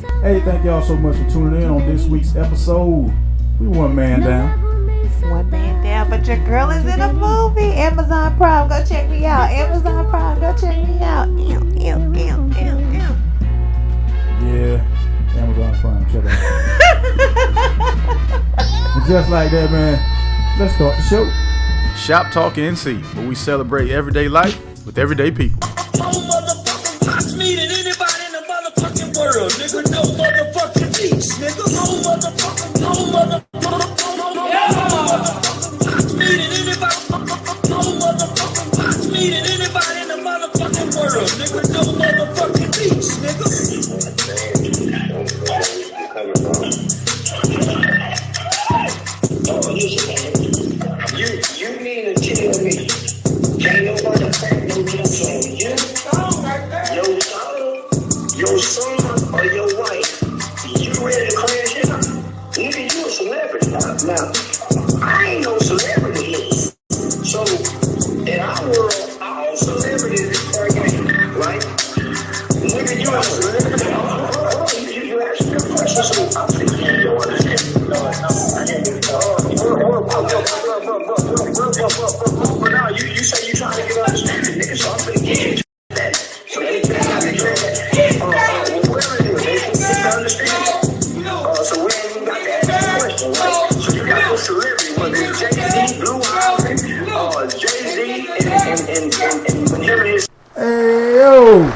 Hey, thank y'all so much for tuning in on this week's episode. We one man down. One man down, but your girl is in a movie. Amazon Prime, go check me out. Amazon Prime, go check me out. Yeah, Amazon Prime, check it out. And just like that, man, let's start the show. ShopTalk NC, where we celebrate everyday life with everyday people. World, nigga, no motherfucking peace, nigga, no motherfucking, no motherfucking, needed anybody, no motherfucking, needed anybody in the motherfucking world, nigga, no motherfucking peace, nigga. You mean to tell me, can't nobody take no jumps on you? Your son or your wife, you ready to crash out? Nigga, you a celebrity now. I ain't no celebrity yet. So, in our world, all celebrities is fair game, right? Nigga, you a celebrity. You asked me a question, so I'm thinking you don't understand. No, I can't do but now you say you trying to get understanding, nigga, so I'm thinking get that. So they so we ain't even got to ask that question, right? So you got no celebrity, whether it's Jay-Z, Blue Ivy, Jay-Z, and whenever it is. Hey, yo!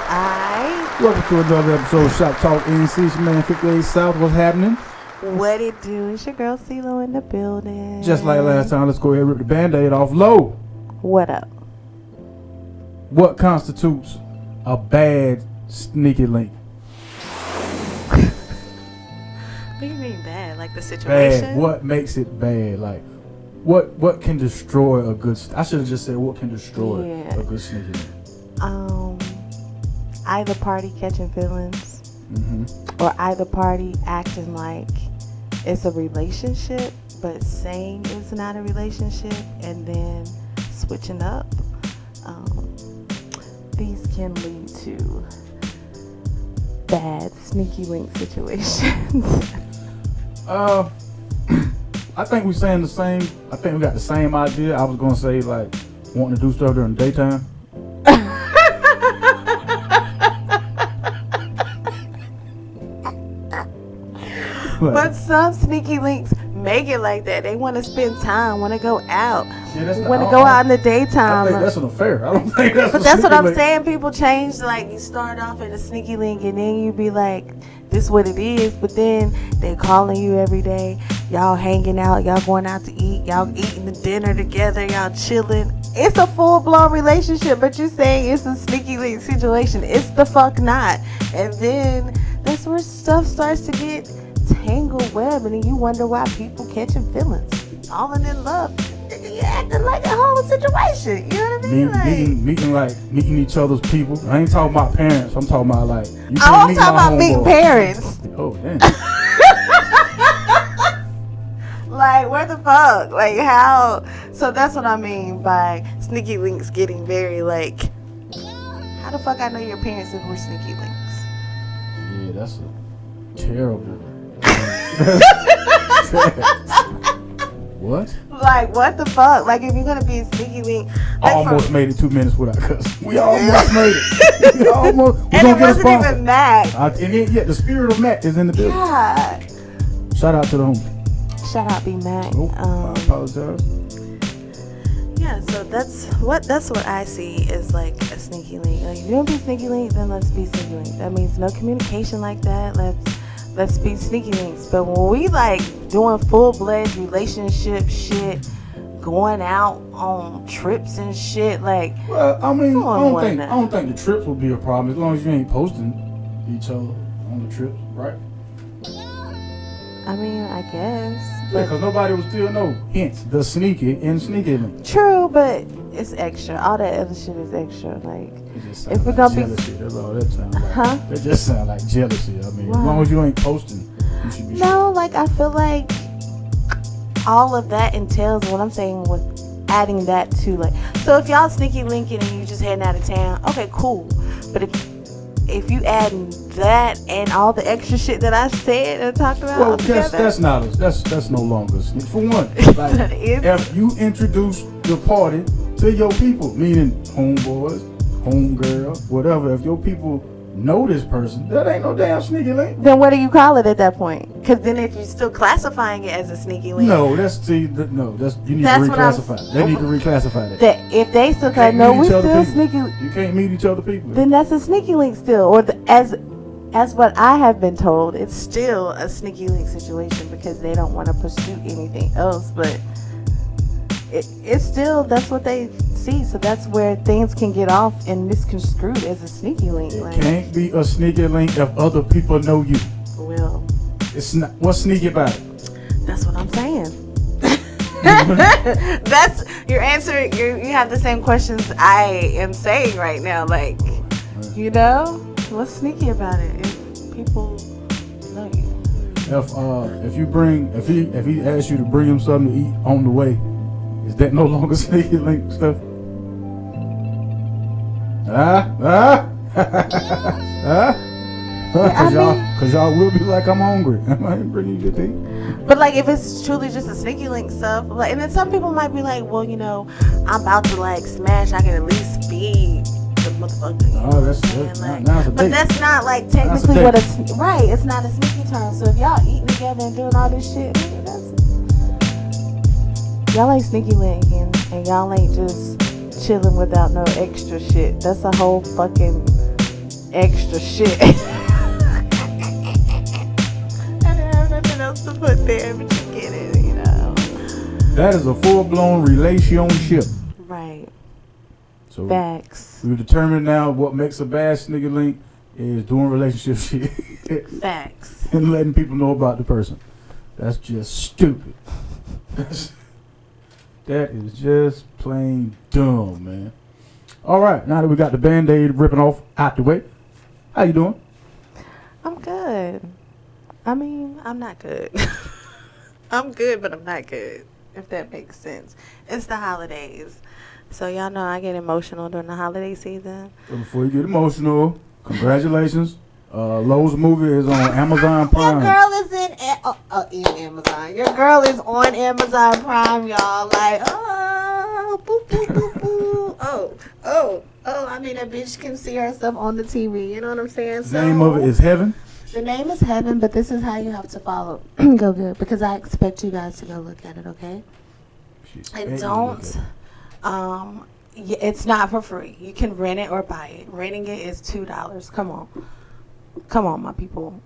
Aight. Welcome to another episode of ShopTalk NC. It's your man 58 South. What's happening? What it do? It's your girl CeeLo in the building. Just like last time, let's go ahead and rip the Band-Aid off. Lowe. What up? What constitutes a bad sneaky link? What do you mean bad? Like the situation? Bad. What makes it bad? Like, what can destroy a good? I should have just said what can destroy a good sneaky link. Either party catching feelings, or either party acting like it's a relationship, but saying it's not a relationship, and then switching up. These can lead to bad sneaky link situations. I think we're saying the same. I think we got the same idea. I was gonna say like wanting to do stuff during the daytime. But some sneaky links make it like that. They want to spend time, want to go out, want to go out in the daytime. I think that's an affair. I don't think that's. But that's what I'm saying. People change. Like you start off at a sneaky link, and then you be like, "This what it is." But then they calling you every day. Y'all hanging out. Y'all going out to eat. Y'all eating the dinner together. Y'all chilling. It's a full blown relationship, but you're saying it's a sneaky link situation. It's the fuck not. And then that's where stuff starts to get tangled web, and then you wonder why people catching feelings, falling in love, acting like a whole situation. You know what I mean? Meeting each other's people. I ain't talking about parents. I'm talking about like. I'm talking about meeting parents. Oh damn. Like where the fuck? Like how? So that's what I mean by sneaky links getting very like. How the fuck I know your parents if we're sneaky links? Yeah, that's a terrible. What? Like what the fuck? Like if you're gonna be a sneaky link, I almost made it 2 minutes without cussing. We almost made it. We and it wasn't even Mac. And then the spirit of Mac is in the building. God. Shout out to the homie. Shout out B Mac. Oh, I apologize. Yeah, so that's what I see is like a sneaky link. Like if you're gonna be sneaky link, then let's be sneaky link. That means no communication like that. Let's be sneaky links. But when we like doing full-fledged relationship shit, going out on trips and shit, like. Well, I mean, I don't think the trips will be a problem as long as you ain't posting each other on the trips, right? I mean, I guess. Yeah, because nobody will still know. Hence, the sneaky and sneaky link. True, but it's extra. All that other shit is extra. Like, if we're gonna jealousy, that's all that sounds like. Huh? That just sounds like jealousy. I mean, as long as you ain't posting, you should be. No, like I feel like all of that entails what I'm saying with adding that to like. So if y'all sneaky linking and you just heading out of town, okay, cool. But if if you add that and all the extra shit that I said and talked about, well, that's no longer. For one, like, if you introduce the party to your people, meaning homeboys, homegirl, whatever, if your people know this person, that ain't no damn sneaky link. Then what do you call it at that point? Because then if you're still classifying it as a sneaky link, you need to reclassify. They need to reclassify that. That if they still can't know we still sneaky, you can't meet each other people. Then that's a sneaky link still, or as what I have been told, it's still a sneaky link situation because they don't want to pursue anything else, but it's still, that's what they see, so that's where things can get off and misconstrued as a sneaky link. It can't be a sneaky link if other people know you. Well, it's not. What's sneaky about it? That's what I'm saying. That's your answer. You have the same questions I am saying right now. Like, you know, what's sneaky about it if people know you? If he asks you to bring him something to eat on the way, is that no longer sneaky link stuff? Cause y'all will be like, I'm hungry. I ain't bringing you to eat. But like, if it's truly just a sneaky link stuff, like, and then some people might be like, well, you know, I'm about to like smash. I can at least feed the motherfucker. Oh, that's but that's not like technically what right. It's not a sneaky term. So if y'all eating together and doing all this shit, y'all ain't sneaky linking, and y'all ain't just chilling without no extra shit. That's a whole fucking extra shit. I don't have nothing else to put there, but you get it, you know. That is a full-blown relationship. Right. So facts. We've determined now what makes a bad sneaky link is doing relationship shit. Facts. And letting people know about the person. That's just stupid. That is just plain dumb, man. All right, now that we got the Band-Aid ripping off out the way, how you doing? I'm good. I mean, I'm not good. I'm good, but I'm not good, if that makes sense. It's the holidays. So y'all know I get emotional during the holiday season. So before you get emotional, congratulations. Lowe's movie is on Amazon Prime. Your girl is in Amazon. Your girl is on Amazon Prime, y'all. Like, oh, boop, boop, boop, boop. Oh. I mean, a bitch can see herself on the TV. You know what I'm saying? The name of it is Heaven. The name is Heaven, but this is how you have to follow. Go good, because I expect you guys to go look at it, okay? And don't. It's not for free. You can rent it or buy it. Renting it is $2. Come on, my people.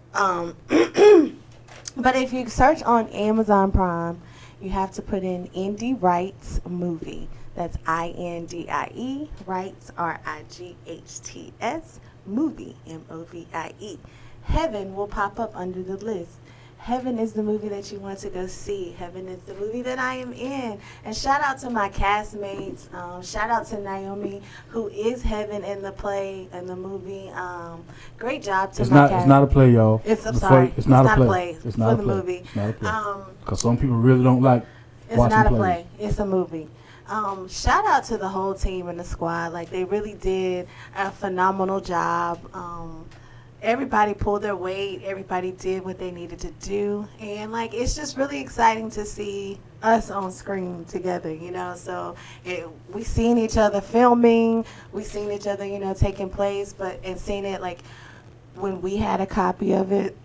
But if you search on Amazon Prime, you have to put in Indie Rights Movie. That's INDIE, Rights, RIGHTS, Movie, MOVIE. Heaven will pop up under the list. Heaven is the movie that you want to go see. Heaven is the movie that I am in. And shout out to my castmates. Shout out to Naomi, who is Heaven in the play, in the movie. Great job to my cast. It's not a play, y'all. It's not a play. It's not a play. It's not a movie. It's not a play. Because some people really don't like watching plays. It's not a play. It's a movie. Shout out to the whole team and the squad. Like, they really did a phenomenal job. Everybody pulled their weight. Everybody did what they needed to do. And, like, it's just really exciting to see us on screen together, you know. So we seen each other filming. We seen each other, you know, taking place. And seeing it, like, when we had a copy of it,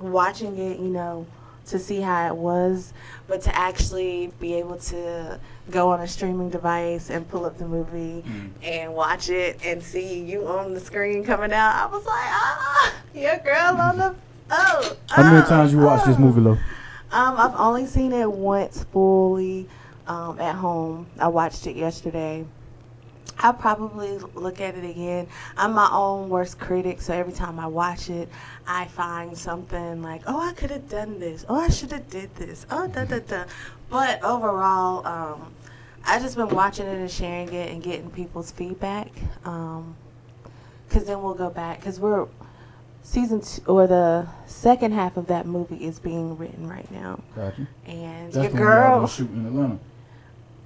watching it, you know, to see how it was. But to actually be able to go on a streaming device and pull up the movie and watch it and see you on the screen coming out, I was like, your girl on the, How many times you watched this movie, Lowe? I've only seen it once fully at home. I watched it yesterday. I'll probably look at it again. I'm my own worst critic, so every time I watch it, I find something like, oh, I could have done this. Oh, I should have did this. Oh, da-da-da. But overall, I just been watching it and sharing it and getting people's feedback. Because then we'll go back. Because we're season 2, or the second half of that movie is being written right now. Gotcha. And that's your girl... shooting in Atlanta.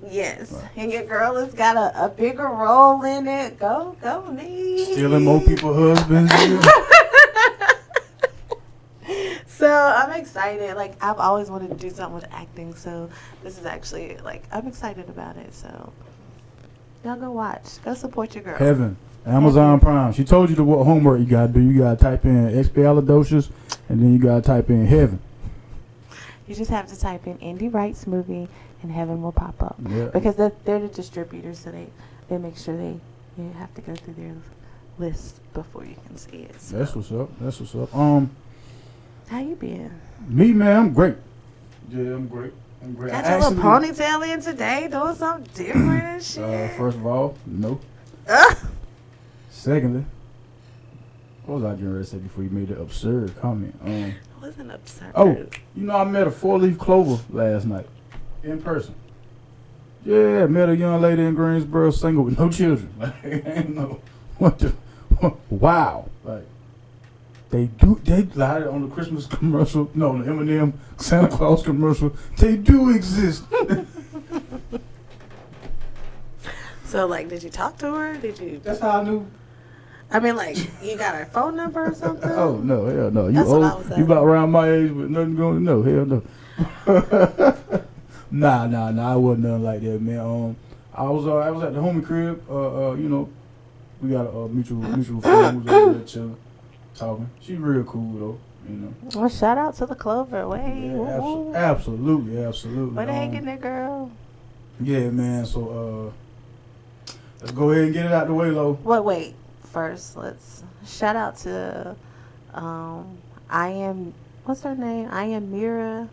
Yes, Right. and your girl has got a bigger role in it. Go me. Stealing more people's husbands. So I'm excited. Like, I've always wanted to do something with acting, so this is actually, like, I'm excited about it. So y'all go watch. Go support your girl. Heaven. Amazon Prime. She told you what homework you gotta do. You gotta type in Expialidocious, and then you gotta type in Heaven. You just have to type in Indie Rights movie, and Heaven will pop up. Yeah. Because they're the distributors, so they make sure you have to go through their list before you can see it. So. That's what's up. That's what's up. How you been? Me, man, I'm great. Yeah, I'm great. I'm great. Got your little ponytail in today, doing something different and shit. First of all, no. Secondly, what was I getting ready to say before you made that absurd comment? It wasn't absurd. Oh, you know, I met a 4-leaf clover last night in person. Yeah, met a young lady in Greensboro, single with no children. Like, ain't no, what the, wow. Like, they lied on the Christmas commercial, no, the M&M Santa Claus commercial. They do exist. So, like, did you talk to her? Did you? That's how I knew. I mean, like, you got her phone number or something? Oh, no, hell no. You That's what I was old, saying. you about around my age with nothing going, no, hell no. Nah, I wasn't nothing like that, man. I was at the homie crib, you know, we got a mutual friend who's over there chilling, talking. She real cool, though, you know. Well, shout out to the Clover. Way. Yeah, absolutely. Where they hanging there, girl? Yeah, man, so, let's go ahead and get it out the way, Lowe. Wait. First, let's shout out to what's her name? I am Mira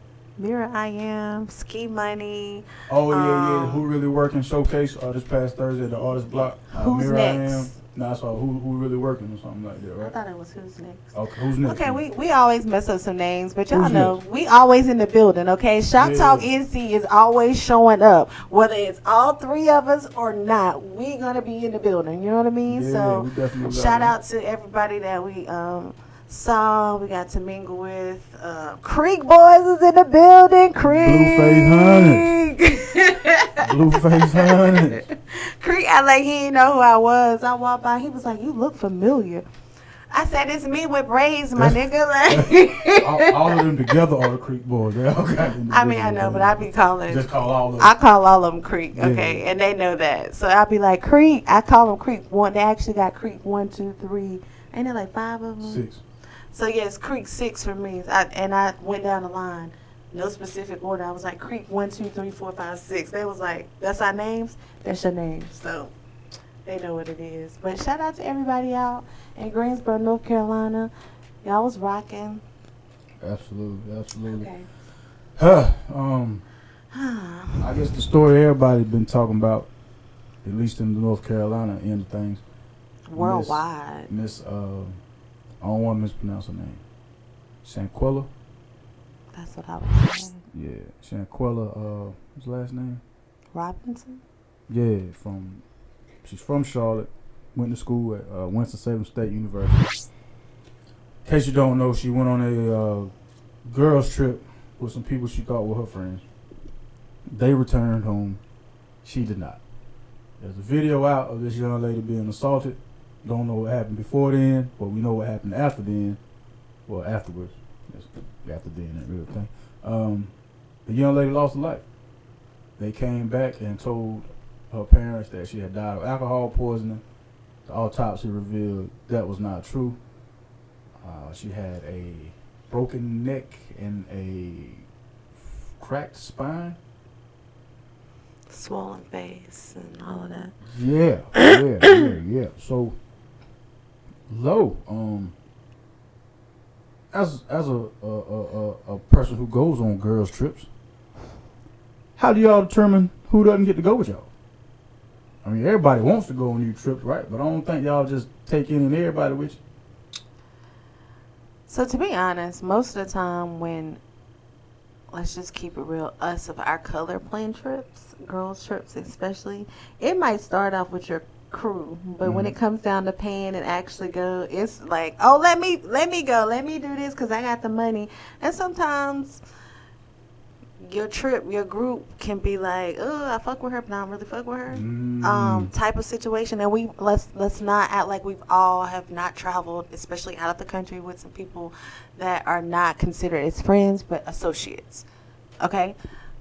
I am Ski Money. Oh yeah. Who really working showcase this past Thursday at the Artist Block? Who's Mira next? I am. Nah, so who really working or something like that, I right? thought it was Who's Next. Okay, who's next? Okay, we always mess up some names, but y'all Who's know next? we always in the building. Okay, ShopTalk Yeah. NC is always showing up, whether it's all three of us or not. We gonna be in the building. You know what I mean? Yeah, So we definitely shout got out to everybody that we saw. We got to mingle with. Kreeek Boyz is in the building. Kreeek. Blueface Honey. Kreeek, he didn't know who I was. I walked by. He was like, "You look familiar." I said, "It's me with braids, my nigga." Like, all of them together are the Kreeek Boys. They all got I mean, I know, but I be calling. Just call all of them. I call all of them Kreeek, okay, Yeah. and they know that. So I'll be like, Kreeek. I call them Kreeek. One, they actually got Kreeek 1, 2, 3. Ain't there like 5 of them? 6. So yes, Kreeek 6 for me. I went down the line, no specific order. I was like Kreeek 1, 2, 3, 4, 5, 6. They was like, "That's our names. That's your names." So they know what it is. But shout out to everybody out in Greensboro, North Carolina. Y'all was rocking. Absolutely. Okay. I guess the story everybody's been talking about, at least in the North Carolina end of things. Worldwide. Miss I don't want to mispronounce her name. Shanquella. That's what I was saying. Yeah, Shanquella. What's her last name? Robinson. Yeah, she's from Charlotte. Went to school at Winston-Salem State University. In case you don't know, she went on a girls trip with some people she thought were her friends. They returned home. She did not. There's a video out of this young lady being assaulted. Don't know what happened before then, but we know what happened after then. Well, afterwards. After then, that real thing. The young lady lost her life. They came back and told her parents that she had died of alcohol poisoning. The autopsy revealed that was not true. She had a broken neck and a cracked spine. Swollen face and all of that. Yeah. So, Lowe, as a person who goes on girls trips, how do y'all determine who doesn't get to go with y'all? I mean, everybody wants to go on these trips, right? But I don't think y'all just take in and everybody with you. So to be honest, most of the time when, let's just keep it real, us of our color plan trips, girls trips especially, it might start off with your crew, but when it comes down to paying and actually go, it's like, oh, let me go, let me do this because I got the money. And sometimes your trip, your group can be like, oh, I fuck with her, but I don't really fuck with her. Type of situation. And let's not act like we've all have not traveled, especially out of the country, with some people that are not considered as friends but associates. Okay?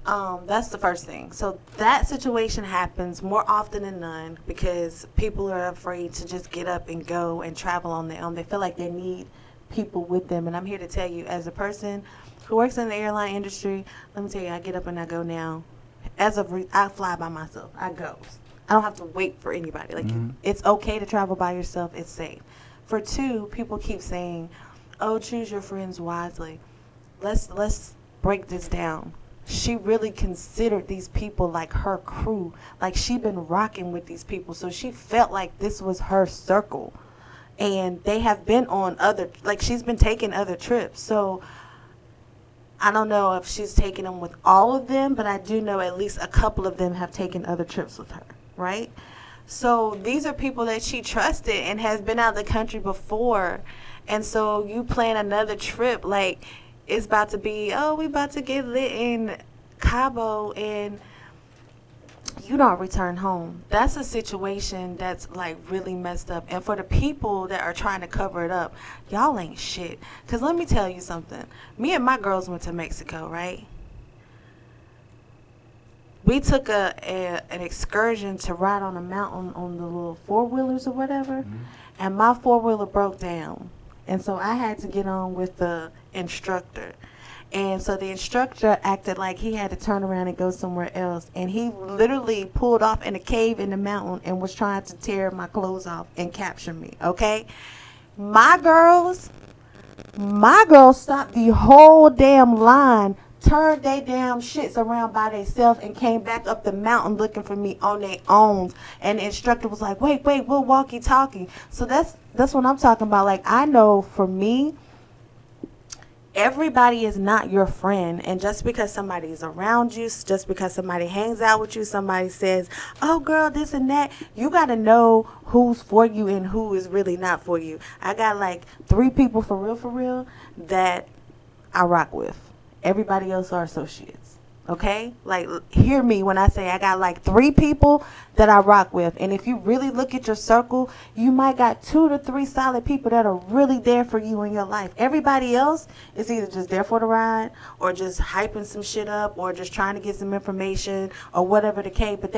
That's the first thing. So that situation happens more often than none because people are afraid to just get up and go and travel on their own. They feel like they need people with them. And I'm here to tell you, as a person who works in the airline industry, let me tell you, I get up and I go now. I fly by myself. I go. I don't have to wait for anybody. Like, it's okay to travel by yourself. It's safe. For two, people keep saying, oh, choose your friends wisely. Let's break this down. She really considered these people like her crew. Like, she been rocking with these people. So she felt like this was her circle. And they have been on she's been taking other trips. So I don't know if she's taken them with all of them, but I do know at least a couple of them have taken other trips with her, right? So these are people that she trusted and has been out of the country before. And so you plan another trip, like, it's about to be, we about to get lit in Cabo and you don't return home. That's a situation that's like really messed up. And for the people that are trying to cover it up, y'all ain't shit. Because let me tell you something. Me and my girls went to Mexico, right? We took an excursion to ride on a mountain on the little four-wheelers or whatever. And my four-wheeler broke down. And so I had to get on with the instructor. And so the instructor acted like he had to turn around and go somewhere else. And he literally pulled off in a cave in the mountain and was trying to tear my clothes off and capture me, okay? My girls stopped the whole damn line, turned they damn shits around by themselves and came back up the mountain looking for me on their own. And the instructor was like, wait, we'll walkie-talkie. So that's what I'm talking about. Like, I know for me, everybody is not your friend. And just because somebody is around you, just because somebody hangs out with you, somebody says, oh, girl, this and that, you got to know who's for you and who is really not for you. I got like 3 people for real, that I rock with. Everybody else are associates. Okay? Like, hear me when I say I got like 3 people that I rock with. And if you really look at your circle, you might got 2 to 3 solid people that are really there for you in your life. Everybody else is either just there for the ride or just hyping some shit up or just trying to get some information or whatever the case. But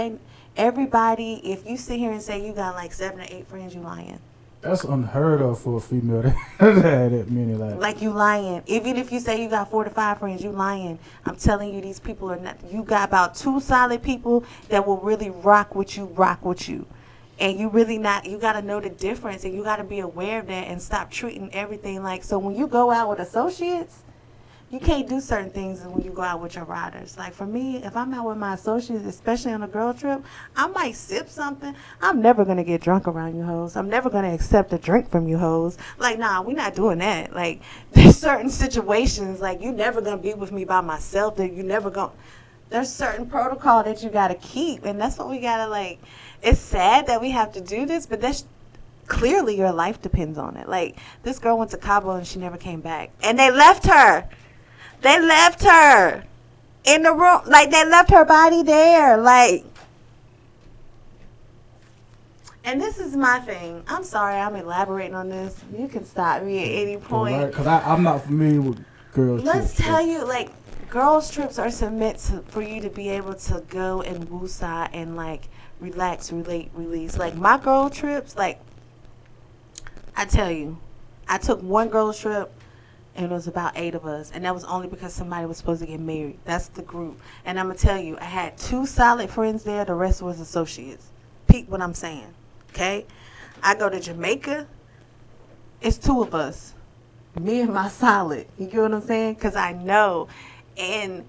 everybody, if you sit here and say you got like 7 or 8 friends, you lying. That's unheard of for a female to have that many. Like, you lying. Even if you say you got 4 to 5 friends, you lying. I'm telling you, these people are not. You got about 2 solid people that will really rock with you. And you really not. You got to know the difference, and you got to be aware of that and stop treating everything like. So when you go out with associates, you can't do certain things when you go out with your riders. Like, for me, if I'm out with my associates, especially on a girl trip, I might sip something. I'm never going to get drunk around you hoes. I'm never going to accept a drink from you hoes. Like, nah, we're not doing that. Like, there's certain situations, like, you never going to be with me by myself. That you never going. There's certain protocol that you got to keep, and that's what we got to, like, it's sad that we have to do this, but that's clearly your life depends on it. Like, this girl went to Cabo and she never came back. And they left her. They left her in the room. Like, they left her body there. Like, and this is my thing. I'm sorry I'm elaborating on this. You can stop me at any point. Because I'm not familiar with girls' trips. Let's tell you, like, girls' trips are meant for you to be able to go and woosah and, like, relax, relate, release. Like, my girl trips, like, I tell you, I took one girl's trip. And it was about 8 of us. And that was only because somebody was supposed to get married. That's the group. And I'm going to tell you, I had 2 solid friends there. The rest was associates. Peep what I'm saying. Okay? I go to Jamaica. It's 2 of us. Me and my solid. You get what I'm saying? Because I know. And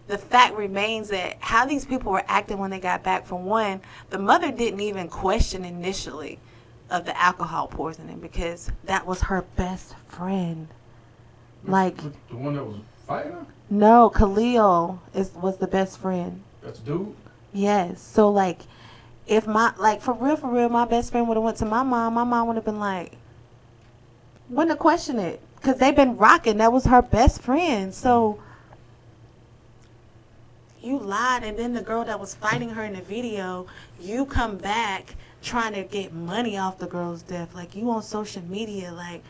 the fact remains that how these people were acting when they got back, from one, the mother didn't even question initially of the alcohol poisoning because that was her best friend. Like, the one that was fighting her? No, Khalil was the best friend. That's dude? Yes. So, like, if for real, my best friend would have went to my mom would have been like, wouldn't have questioned it. Because they've been rocking. That was her best friend. So, you lied, and then the girl that was fighting her in the video, you come back trying to get money off the girl's death. Like, you on social media, like,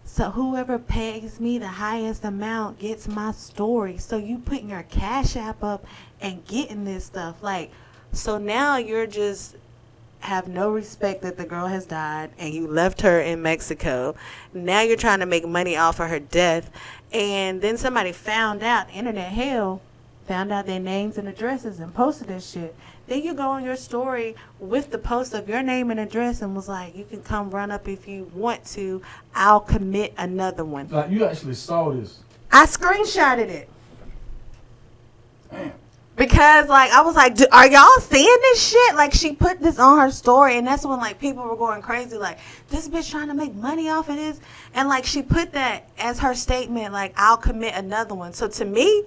so whoever pays me the highest amount gets my story. So you putting your Cash App up and getting this stuff. Like, so now you're just have no respect that the girl has died and you left her in Mexico. Now you're trying to make money off of her death. And then somebody found out, internet hell, found out their names and addresses and posted this shit. Then you go on your story with the post of your name and address and was like, you can come run up if you want to. I'll commit another one. Like, you actually saw this. I screenshotted it. Damn. Because, like, I was like, are y'all seeing this shit? Like, she put this on her story, and that's when, like, people were going crazy. Like, this bitch trying to make money off of this. And, like, she put that as her statement, like, I'll commit another one. So, to me,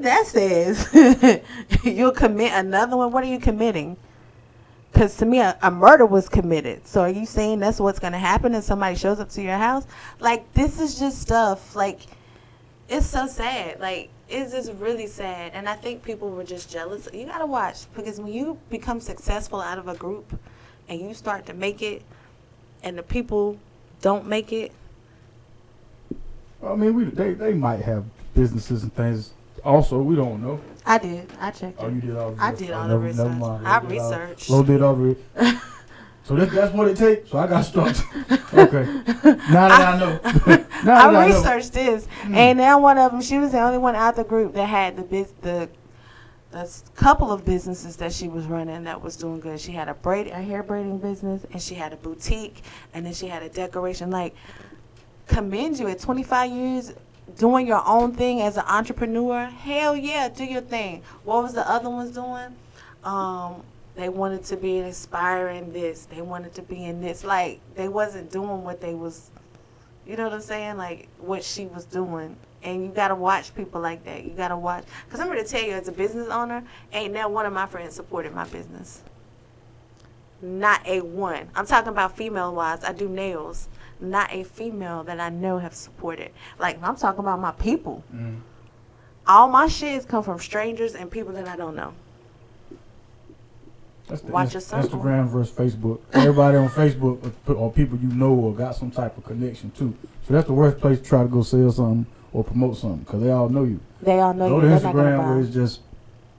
that says you'll commit another one. What are you committing? Because to me, a murder was committed. So, are you saying that's what's going to happen if somebody shows up to your house? Like, this is just stuff. Like, it's so sad. Like, it's just really sad. And I think people were just jealous. You got to watch. Because when you become successful out of a group and you start to make it and the people don't make it. I mean, they might have businesses and things. Also, we don't know. I did. I checked it. Oh, you did all the I did all the research. Never mind. I researched. Lowe did all the So that's what it takes. So I got started. Okay. Now that I know. I researched this. And now one of them, she was the only one out the group that had the couple of businesses that she was running that was doing good. She had a hair braiding business, and she had a boutique, and then she had a decoration. Like, commend you at 25 years doing your own thing as an entrepreneur. Hell yeah, do your thing. What was the other ones doing? They wanted to be inspiring this. They wanted to be in this. Like, they wasn't doing what they was, you know what I'm saying? Like, what she was doing. And you got to watch people like that. You got to watch. Because I'm going to tell you, as a business owner, ain't not one of my friends supported my business. Not a one. I'm talking about female-wise. I do nails. Not a female that I know have supported. Like, I'm talking about my people. All my shits come from strangers and people that I don't know. That's the Watch your circle. Instagram versus Facebook. Everybody on Facebook or people you know or got some type of connection to. So that's the worst place to try to go sell something or promote something, because they all know you. They all know you. Go to Instagram where it's just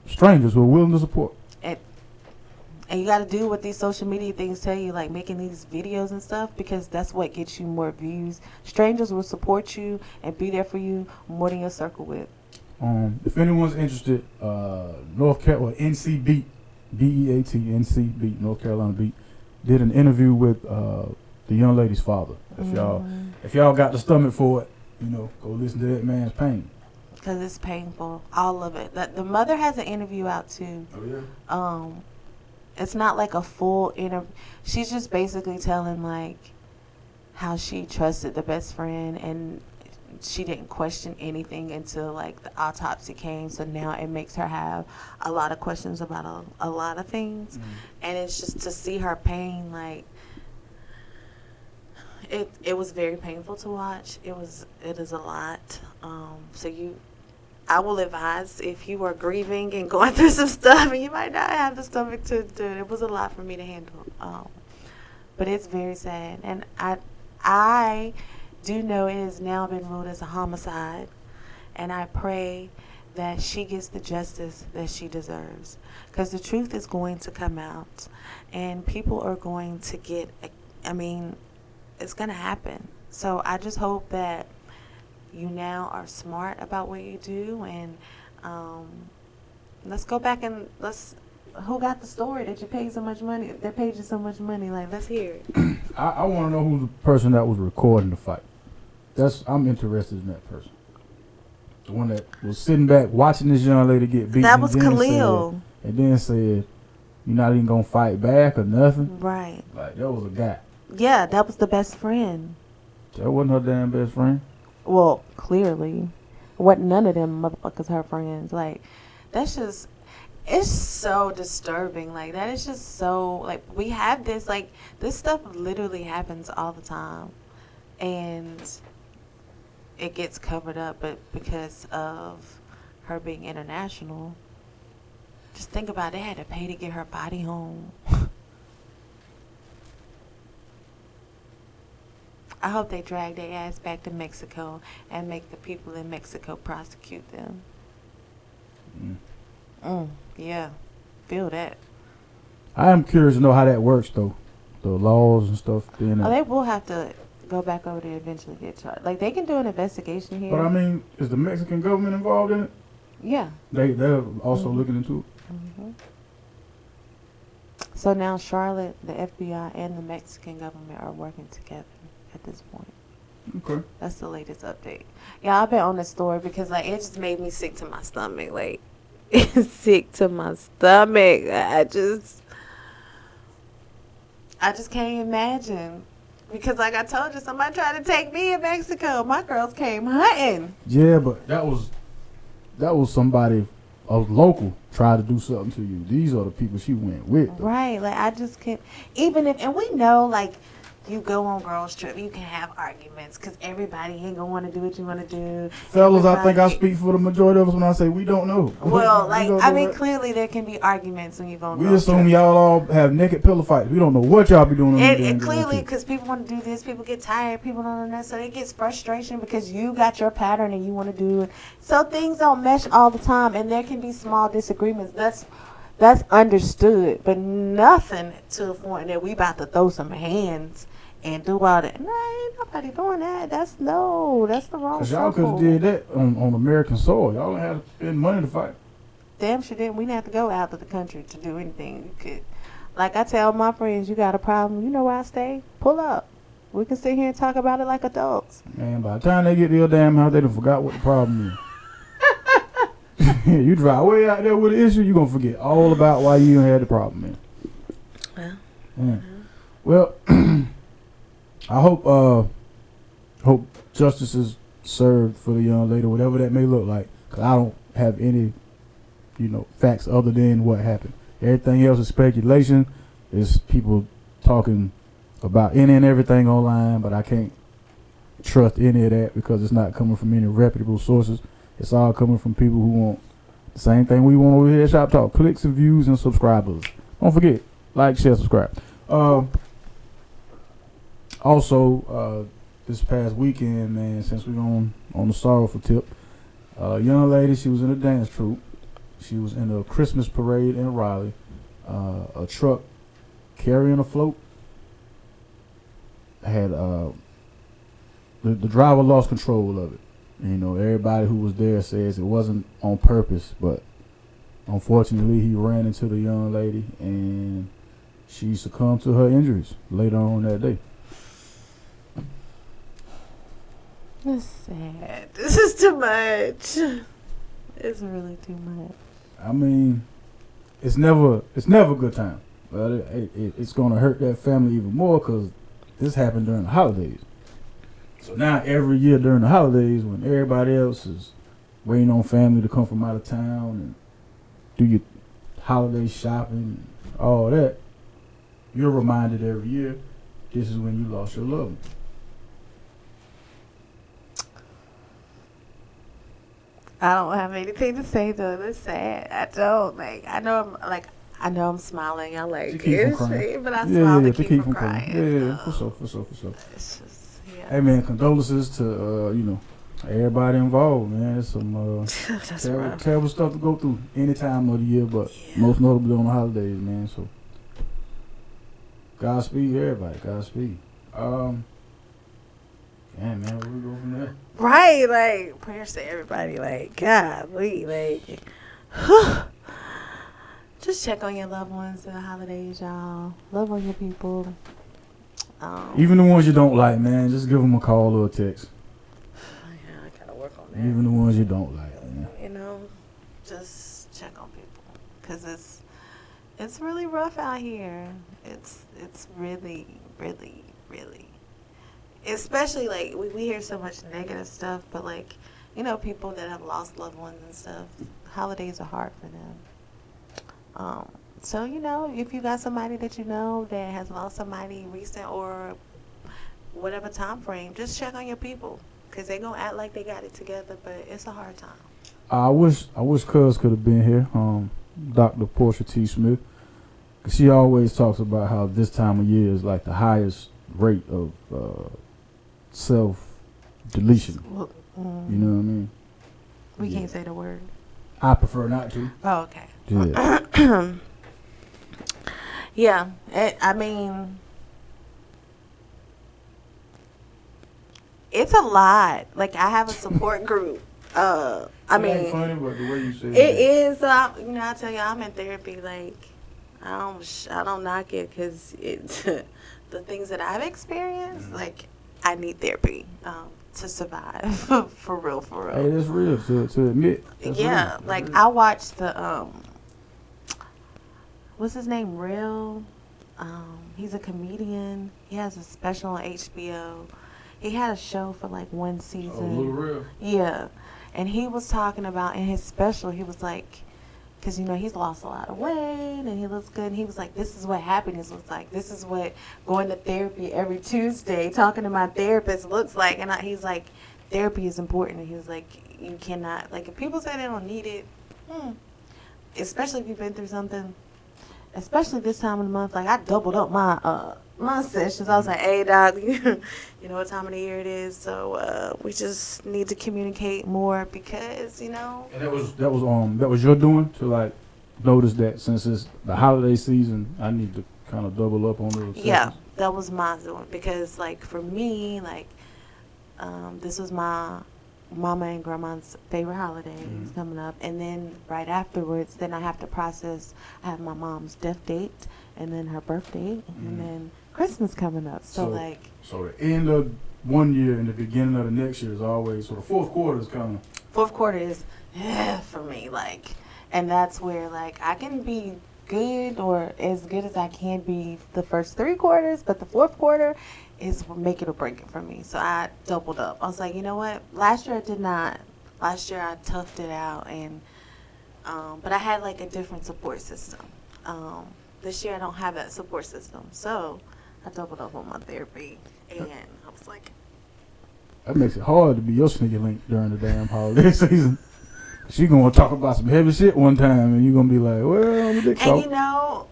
strangers who are willing to support. And you got to do what these social media things tell you, like making these videos and stuff, because that's what gets you more views. Strangers will support you and be there for you more than your circle with. If anyone's interested, North Carolina, NC Beat, BEAT, NC Beat, North Carolina Beat, did an interview with the young lady's father. If y'all got the stomach for it, you know, go listen to that man's pain. Because it's painful, all of it. The mother has an interview out too. Oh yeah. It's not like a full interview. She's just basically telling like how she trusted the best friend and she didn't question anything until like the autopsy came. So now it makes her have a lot of questions about a lot of things. And it's just to see her pain, like it was very painful to watch. It is a lot. I will advise, if you are grieving and going through some stuff and you might not have the stomach to do it. It was a lot for me to handle. But it's very sad. And I do know it has now been ruled as a homicide. And I pray that she gets the justice that she deserves. Because the truth is going to come out. And people are going to get, it's going to happen. So I just hope that you now are smart about what you do, and let's go back and who got the story that you paid so much money, that paid you so much money? Like, let's hear it. I want to know who's the person that was recording the fight. I'm interested in that person. The one that was sitting back watching this young lady get beaten. That was Khalil. And then said, "You're not even gonna fight back or nothing." Right. Like, that was a guy. Yeah, that was the best friend. That wasn't her damn best friend. Well, clearly. Wasn't none of them motherfuckers her friends. Like, that's just, it's so disturbing. Like, that is just so, like, we have this, like, this stuff literally happens all the time. And it gets covered up, but because of her being international. Just think about it. They had to pay to get her body home. I hope they drag their ass back to Mexico and make the people in Mexico prosecute them. Yeah, feel that. I am curious to know how that works, though. The laws and stuff. They will have to go back over there and eventually get charged. Like, they can do an investigation here. But, I mean, is the Mexican government involved in it? Yeah. They're also looking into it? So now Charlotte, the FBI, and the Mexican government are working together at this point. Okay. That's the latest update. Yeah, I've been on this story because, like, it just made me sick to my stomach. Like, it's sick to my stomach. I just can't imagine. Because, like I told you, somebody tried to take me in Mexico. My girls came hunting. Yeah, but that was somebody, a local, tried to do something to you. These are the people she went with. Though. Right. Like, I just can't. Even if, and we know, like, you go on girls trip, you can have arguments because everybody ain't gonna want to do what you want to do. Fellas, I think I speak for the majority of us when I say we don't know. Well, like, I mean, clearly there can be arguments when you go on we girls assume trip. y'all all have naked pillow fights. We don't know what y'all be doing. And clearly, because people want to do this, people get tired, people don't know that, so it gets frustration because you got your pattern and you want to do it. So things don't mesh all the time, and there can be small disagreements. That's understood, but nothing to the point that we about to throw some hands and do all that. No, ain't nobody doing that. That's the wrong Because y'all could have did that on American soil. Y'all don't have to spend money to fight. Damn sure didn't. We didn't have to go out of the country to do anything. You could, like I tell my friends, you got a problem, you know where I stay? Pull up. We can sit here and talk about it like adults. Man, by the time they get to your damn house, they done forgot what the problem is. You drive way out there with the issue, you going to forget all about why you had the problem, man. Well, I hope justice is served for the young lady, whatever that may look like. Because I don't have any, facts other than what happened. Everything else is speculation. It's people talking about any and everything online, but I can't trust any of that because it's not coming from any reputable sources. It's all coming from people who want the same thing we want over here at ShopTalk: clicks and views and subscribers. Don't forget, like, share, subscribe. Also, this past weekend, man, since we're on the sorrowful tip, a young lady, she was in a dance troupe. She was in a Christmas parade in Raleigh. A truck carrying a float had the driver lost control of it. Everybody who was there says it wasn't on purpose, but unfortunately he ran into the young lady and she succumbed to her injuries later on that day. It's sad. This is too much. It's really too much. I mean, it's never a good time, but it's gonna hurt that family even more because this happened during the holidays. So now every year during the holidays, when everybody else is waiting on family to come from out of town and do your holiday shopping, and all that, you're reminded every year this is when you lost your loved one. I don't have anything to say though. It's sad. I don't I know I'm smiling. I like it, but I smile to keep from crying. Yeah, for sure. It's just, yeah. Hey man, condolences to everybody involved, man. It's some terrible stuff to go through any time of the year, but most notably on the holidays, man. So Godspeed, everybody. Godspeed. Yeah, man, where we go from there? Right, like, prayers to everybody, like, golly, like, just check on your loved ones in the holidays, y'all. Love on your people. Even the ones you don't like, man, just give them a call or a text. Yeah, I gotta work on that. Even the ones you don't like, man. Just check on people, because it's really rough out here. It's really, really, really. Especially, like, we hear so much negative stuff, but, like, people that have lost loved ones and stuff, holidays are hard for them. So, if you got somebody that that has lost somebody recent or whatever time frame, just check on your people, because they're going to act like they got it together, but it's a hard time. I wish Cuz could have been here. Dr. Portia T. Smith. Cause she always talks about how this time of year is like the highest rate of self deletion. Well, You know what I mean? we can't say the word. I prefer not to. Oh, okay. Yeah. Yeah, I mean, it's a lot. Like, I have a support group. I It mean, ain't funny, but the way you say it is. You know, I tell you, I'm in therapy. Like, I don't knock it because it's the things that I've experienced. Like, I need therapy to survive. For real. Hey, that's real to admit. That's Yeah, real. like I watched the what's his name? Real. He's a comedian. He has a special on HBO. He had a show for like one season. Oh, Little Real. Yeah, and he was talking about in his special. He was like, because you know he's lost a lot of weight and he looks good. And he was like, this is what happiness looks like. This is what going to therapy every Tuesday, talking to my therapist looks like. And he's like, therapy is important. And he was like, you cannot, like, if people say they don't need it, especially if you've been through something, especially this time of the month, like I doubled up my sessions. I was like, hey doc, you know what time of the year it is, so we just need to communicate more because, you know. And that was your doing to like notice that since it's the holiday season, I need to kind of double up on those. Yeah, sessions. that was my doing because like for me, like this was my mama and grandma's favorite holiday coming up, and then right afterwards, then I have to process. I have my mom's death date, and then her birthday, and then Christmas coming up. So like, so the end of one year and the beginning of the next year is always, so the fourth quarter is kind of. fourth quarter is for me, like, and that's where like I can be good or as good as I can be the first 3 quarters, but the fourth quarter is make it or break it for me. So I doubled up. I was like, you know what? Last year I did not. Last year I toughed it out, and but I had like a different support system. This year I don't have that support system, so I doubled up on my therapy, and I was like, That makes it hard to be your sneaky link during the damn holiday season. She gonna talk about some heavy shit one time, and you gonna be like, "Well, I'm a dick and you know,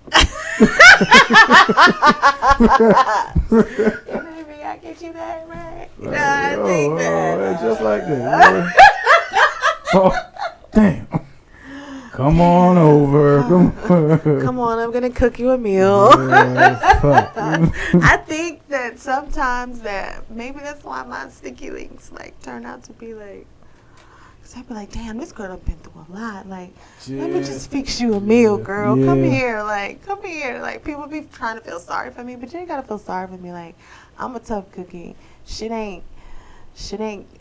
maybe I get you that right. like, I think that. it's just like that. Oh, damn. Come on over. Come on, I'm gonna cook you a meal. Yeah, fuck. I think that sometimes that maybe that's why my sticky links like turn out to be like. I'd be like, damn, this girl done been through a lot. Like, let me just fix you a meal, girl. Yeah. Come here. Like, people be trying to feel sorry for me, but you ain't gotta feel sorry for me. Like, I'm a tough cookie. Shit ain't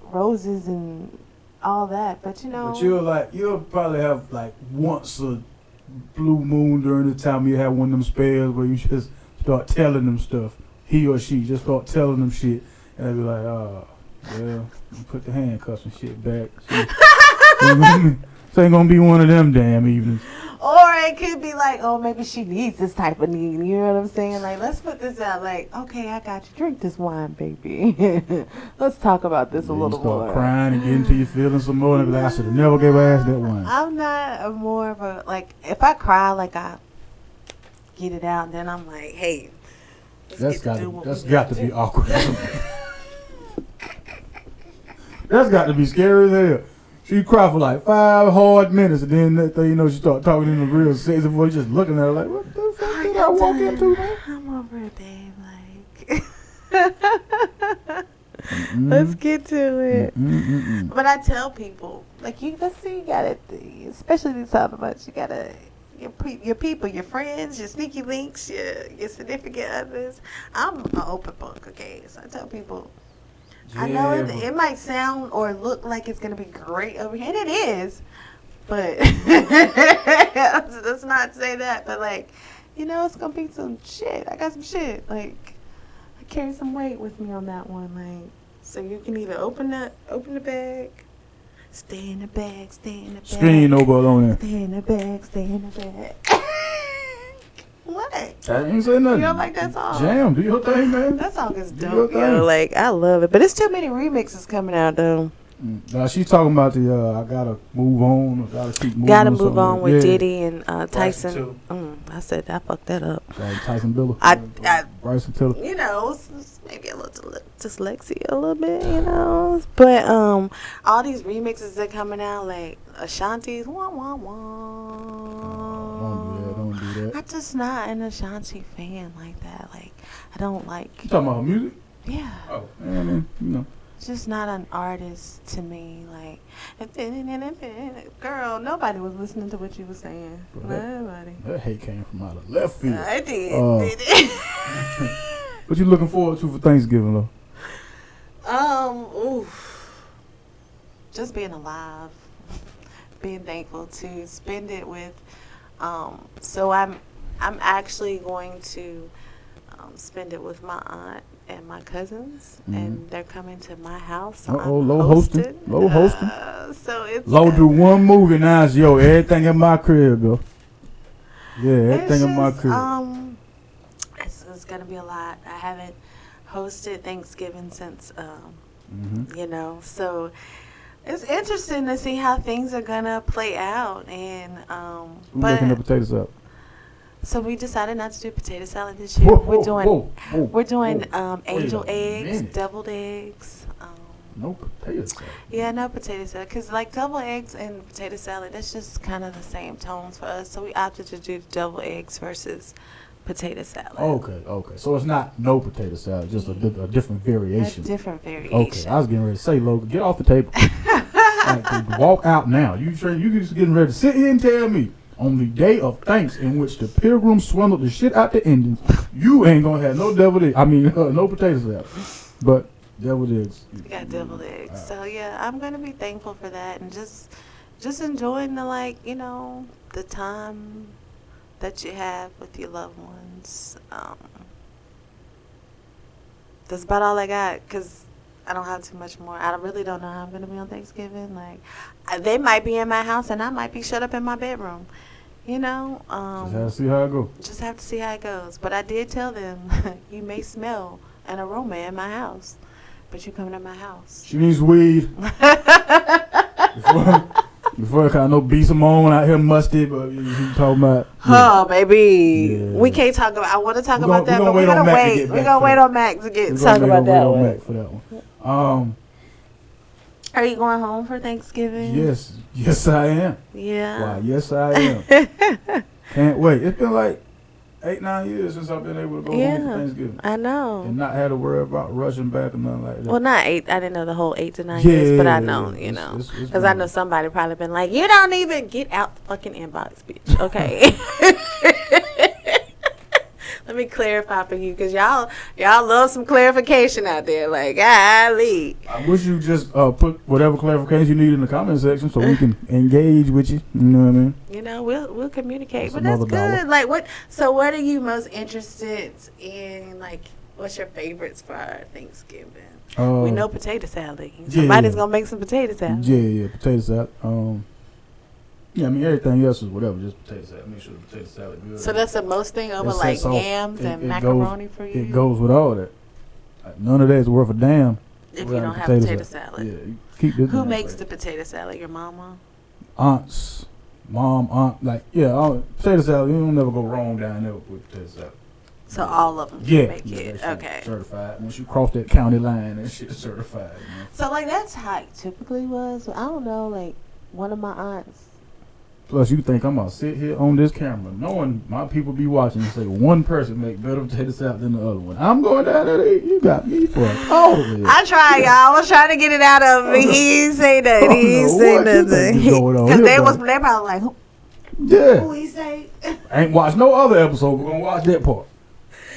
roses and all that. But you know. But you'll probably have like once a blue moon during the time you have one of them spells where you just start telling them stuff. He or she just start telling them shit, and they'll be like, oh. Well, put the handcuffs and shit back. This ain't gonna be one of them damn evenings. Or it could be like, oh, maybe she needs this type of need. You know what I'm saying? Like, let's put this out. Like, okay, I got you. Drink this wine, baby. Let's talk about this a little you more. start crying and getting to your feelings some more, and be like, I should have never gave her ass that wine. I'm not more of a, like, if I cry, like, I get it out, and then I'm like, hey, That's got to be awkward. That's got to be scary as hell. She cried for like 5 hard minutes, and then that thing, you know, she start talking in a real sexy voice, just looking at her like, what the fuck did I walk into, man? I'm over it, babe. Like, let's get to it. But I tell people, like, you gotta, especially these time of months, you gotta, your people, your friends, your sneaky links, your significant others. I'm an open book, okay? So I tell people, I know it might sound or look like it's going to be great over here, and it is, but let's not say that, but like, you know, it's going to be some shit. I got some shit. Like, I carry some weight with me on that one. Like, so you can either open the bag, stay in the bag, Screen no ball on there. Stay in the bag. What? I ain't say nothing. You don't like that song? Jam, do your thing, man. That song is dope, yo. Like, I love it. But it's too many remixes coming out, though. Now she's talking about the I gotta move on. I gotta keep moving. Gotta move on with Diddy and Tyson. I said I fucked that up. Tyson Biller. Bryson Tiller. You know, maybe a little dyslexia, a little bit. You know, but all these remixes that coming out like Ashanti's. Wah wah wah. Don't do that. I'm just not an Ashanti fan like that. Like I don't like. You talking about her music? Yeah. Oh, I mean, you know. Just not an artist to me. Like, girl, nobody was listening to what you were saying. Nobody. That hate came from out of left field. I did. What you looking forward to for Thanksgiving, though? Just being alive, being thankful to spend it with. So I'm actually going to spend it with my aunt and my cousins, and they're coming to my house. So Lowe hosting. Lowe hosting. So it's Lowe do one movie now. It's everything in my crib, girl. Yeah, everything in my crib. It's gonna be a lot. I haven't hosted Thanksgiving since, you know. So it's interesting to see how things are gonna play out. And Who's making the potato salad? So we decided not to do potato salad this year. We're doing angel eggs, deviled eggs. No potato salad. Yeah, no potato salad. Because like deviled eggs and potato salad, that's just kind of the same tones for us. So we opted to do deviled eggs versus potato salad. Okay. So it's not no potato salad, just a different variation. A different variation. Okay, I was getting ready to say, Logan, get off the table. Like, walk out now. You just getting ready to sit here and tell me on the day of thanks in which the Pilgrims swindled the shit out the Indians, you ain't gonna have no deviled eggs. I mean, no potato salad, but deviled eggs. You got deviled eggs. So yeah, I'm gonna be thankful for that and just enjoying the the time that you have with your loved ones. That's about all I got because I don't have too much more. I really don't know how I'm gonna be on Thanksgiving. Like, they might be in my house and I might be shut up in my bedroom. You know. Just have to see how it goes. Just have to see how it goes. But I did tell them, you may smell an aroma in my house, but you coming to my house. She needs weed. Before I know B Simone out here musty, but you talking about. Yeah. Oh, baby. Yeah. We can't talk about. I want to talk about that, but we're gonna wait. We're gonna wait on Mac to talk about that one. Mac for that one. Are you going home for Thanksgiving? Yes, I am. Yeah. Why? Yes, I am. Can't wait. It's been like 8-9 years since I've been able to go home for Thanksgiving. I know. And not had to worry about rushing back or nothing like that. Well, not 8. I didn't know the whole 8 to 9 years, but I know, because I know somebody probably been like, you don't even get out the fucking inbox, bitch. Okay. Let me clarify for you, because y'all love some clarification out there. Like, golly. I wish you just put whatever clarification you need in the comment section so we can engage with you. You know what I mean? You know, we'll communicate. But that's good. Like, what are you most interested in? Like, what's your favorites for our Thanksgiving? We know potato salad. Somebody's gonna make some potato salad. Yeah, potato salad. Yeah, I mean, everything else is whatever, just potato salad. Make sure the potato salad good. So that's the most thing over like yams and macaroni for you? It goes with all that. None of that is worth a damn. If you don't have potato salad. Yeah, you keep this. Who makes the potato salad? Your mama? Aunts. Aunt. Like, potato salad, you don't never go wrong down there with potato salad. So all of them make it. Okay. Certified. Once you cross that county line, that shit's certified. You know? So, like, that's how it typically was. I don't know, like, one of my aunts. Plus, you think I'm going to sit here on this camera knowing my people be watching and say one person make better potato salad than the other one. I'm going down there to eat. You got me for all of it. I tried, y'all. I was trying to get it out of me. He didn't say that. He didn't say nothing. Because they probably like, who he say? I ain't watched no other episode. We're going to watch that part.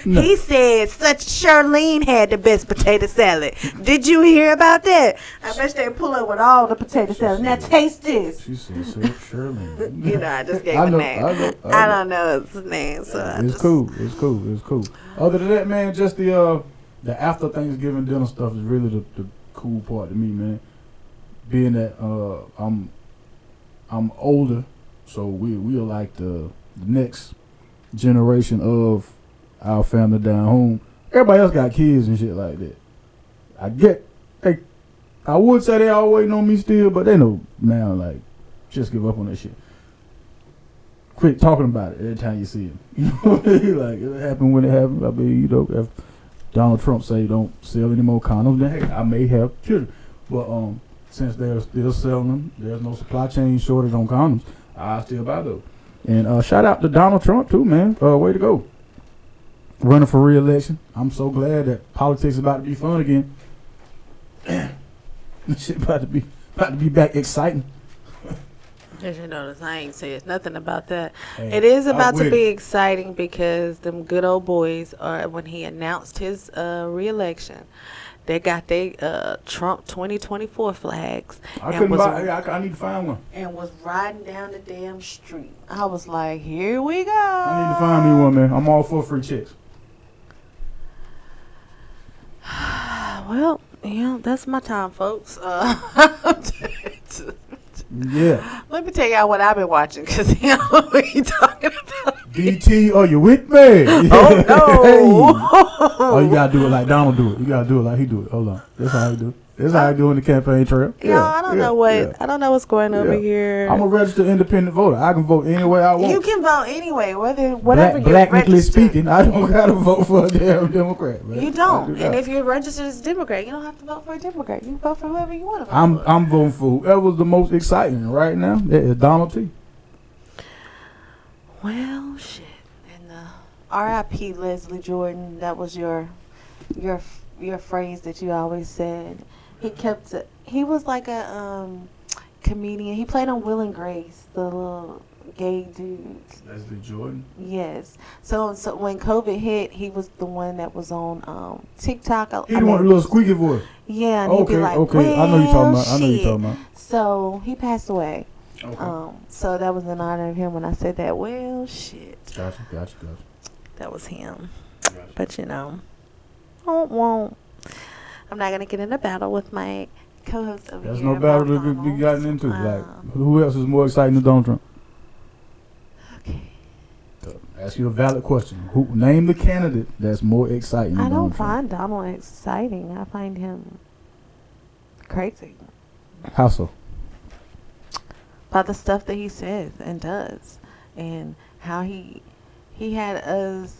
No. He said such Charlene had the best potato salad. Did you hear about that? I bet they pull up with all the potato salad. Now taste this. She said Charlene. I just gave a name. I don't know his name, so it's cool. It's cool. Other than that, man, just the after Thanksgiving dinner stuff is really the cool part to me, man. Being that I'm older, so we're like the next generation of our family down home. Everybody else got kids and shit like that. I get they I would say they all waiting on me still, but they know now, like, just give up on that shit. Quit talking about it every time you see it. You know, like, it happened when it happened. I mean, you know, if Donald Trump say don't sell any more condoms, then hey, I may have children. But since they're still selling them, there's no supply chain shortage on condoms, I still buy those. And shout out to Donald Trump too, man. Way to go. Running for re-election. I'm so glad that politics is about to be fun again. This shit about to be back exciting. As you notice, I ain't said nothing about that. Hey, it is about to be exciting because them good old boys are, when he announced his re-election, they got their Trump 2024 flags. I couldn't buy. I need to find one. And was riding down the damn street. I was like, here we go. I need to find me one, man. I'm all for free checks. Well, that's my time, folks. Yeah. Let me tell y'all what I've been watching, because you know what you talking about. DT, are you with me? Oh, no. Hey. Oh, you got to do it like Donald do it. You got to do it like he do it. Hold on. That's how he do it. That's how he do in the campaign trail. Yeah, I don't know I don't know what's going over here. I'm a registered independent voter. I can vote any way I want. You can vote anyway, whatever you're Blackly registered. speaking, I don't got to vote for a damn Democrat, man. You don't. And if you're registered as a Democrat, you don't have to vote for a Democrat. You can vote for whoever you want to vote for. I'm voting for whoever's the most exciting right now. That is Donald T. Well, shit. And R.I.P. Leslie Jordan. That was your phrase that you always said. He kept it. He was like a comedian. He played on Will and Grace, the little gay dude. Leslie Jordan? Yes. So when COVID hit, he was the one that was on TikTok. He the one with a little squeaky voice. Yeah, and he'd be like, okay. I know you're talking about. So he passed away. Okay. So that was in honor of him when I said that. Well, shit. Gotcha. That was him. Gotcha. But won't. I'm not gonna get in a battle with my co-host over There's here. no battle to be gotten into. Like, who else is more exciting than Donald Trump? Okay. Ask you a valid question. Name the candidate that's more exciting than I don't Donald Trump. find Donald exciting. I find him crazy. How so? By the stuff that he says and does, and how he had us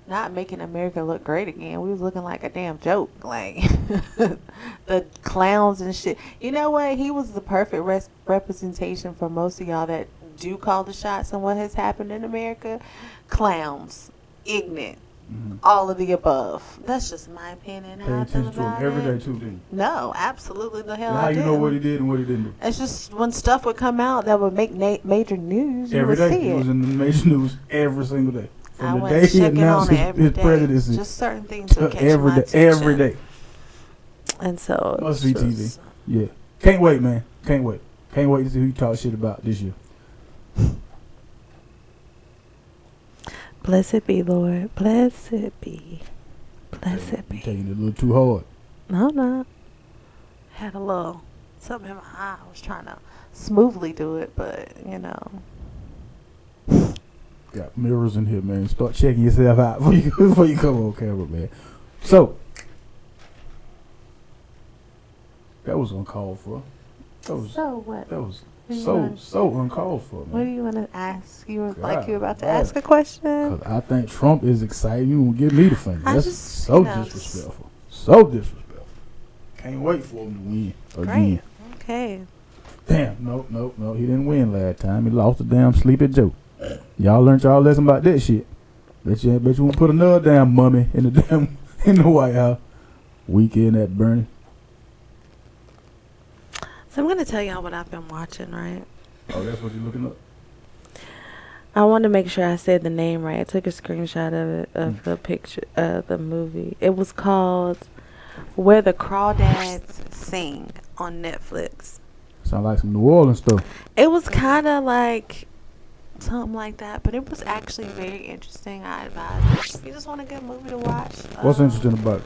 not making America look great again. We was looking like a damn joke, like the clowns and shit. You know what? He was the perfect representation for most of y'all that do call the shots on what has happened in America. Clowns, ignorant, all of the above. That's just my opinion. Pay How I feel attention to him about every it. day too, didn't you? No, absolutely the hell How I you do. know what he did and what he didn't do? It's just when stuff would come out that would make major news, you Every would day. see He was it. in the major news every single day. I From the went day he checking announced on it every his day. presidency. Just certain things would catch my attention. Every day. And so Must be TV. Yeah. Can't wait, man. Can't wait to see who you talk shit about this year. Blessed be, Lord. Blessed be. Blessed You're be. taking it a little too hard. No. Had a little something in my eye. I was trying to smoothly do it, but Got mirrors in here, man. Start checking yourself out before you come on camera, man. So, that was uncalled for. So what? That was What so uncalled for, What do man. you want to ask? You were God, like you were about to man. ask a question? Because I think Trump is exciting. You won't give me the finger. I That's just, so disrespectful. So disrespectful. Can't wait for him to win again. Great. Okay. Damn, no. He didn't win last time. He lost a damn sleepy joke. Y'all learned y'all lesson about that shit. Bet you won't put another damn mummy in the White House. Weekend at Bernie. So I'm gonna tell y'all what I've been watching, right? Oh, that's what you're looking up? I want to make sure I said the name right. I took a screenshot of it, of the picture, the movie. It was called Where the Crawdads Sing on Netflix. Sound like some New Orleans stuff. It was kind of like something like that, but it was actually very interesting. I advise if you just want a good movie to watch. What's interesting about it?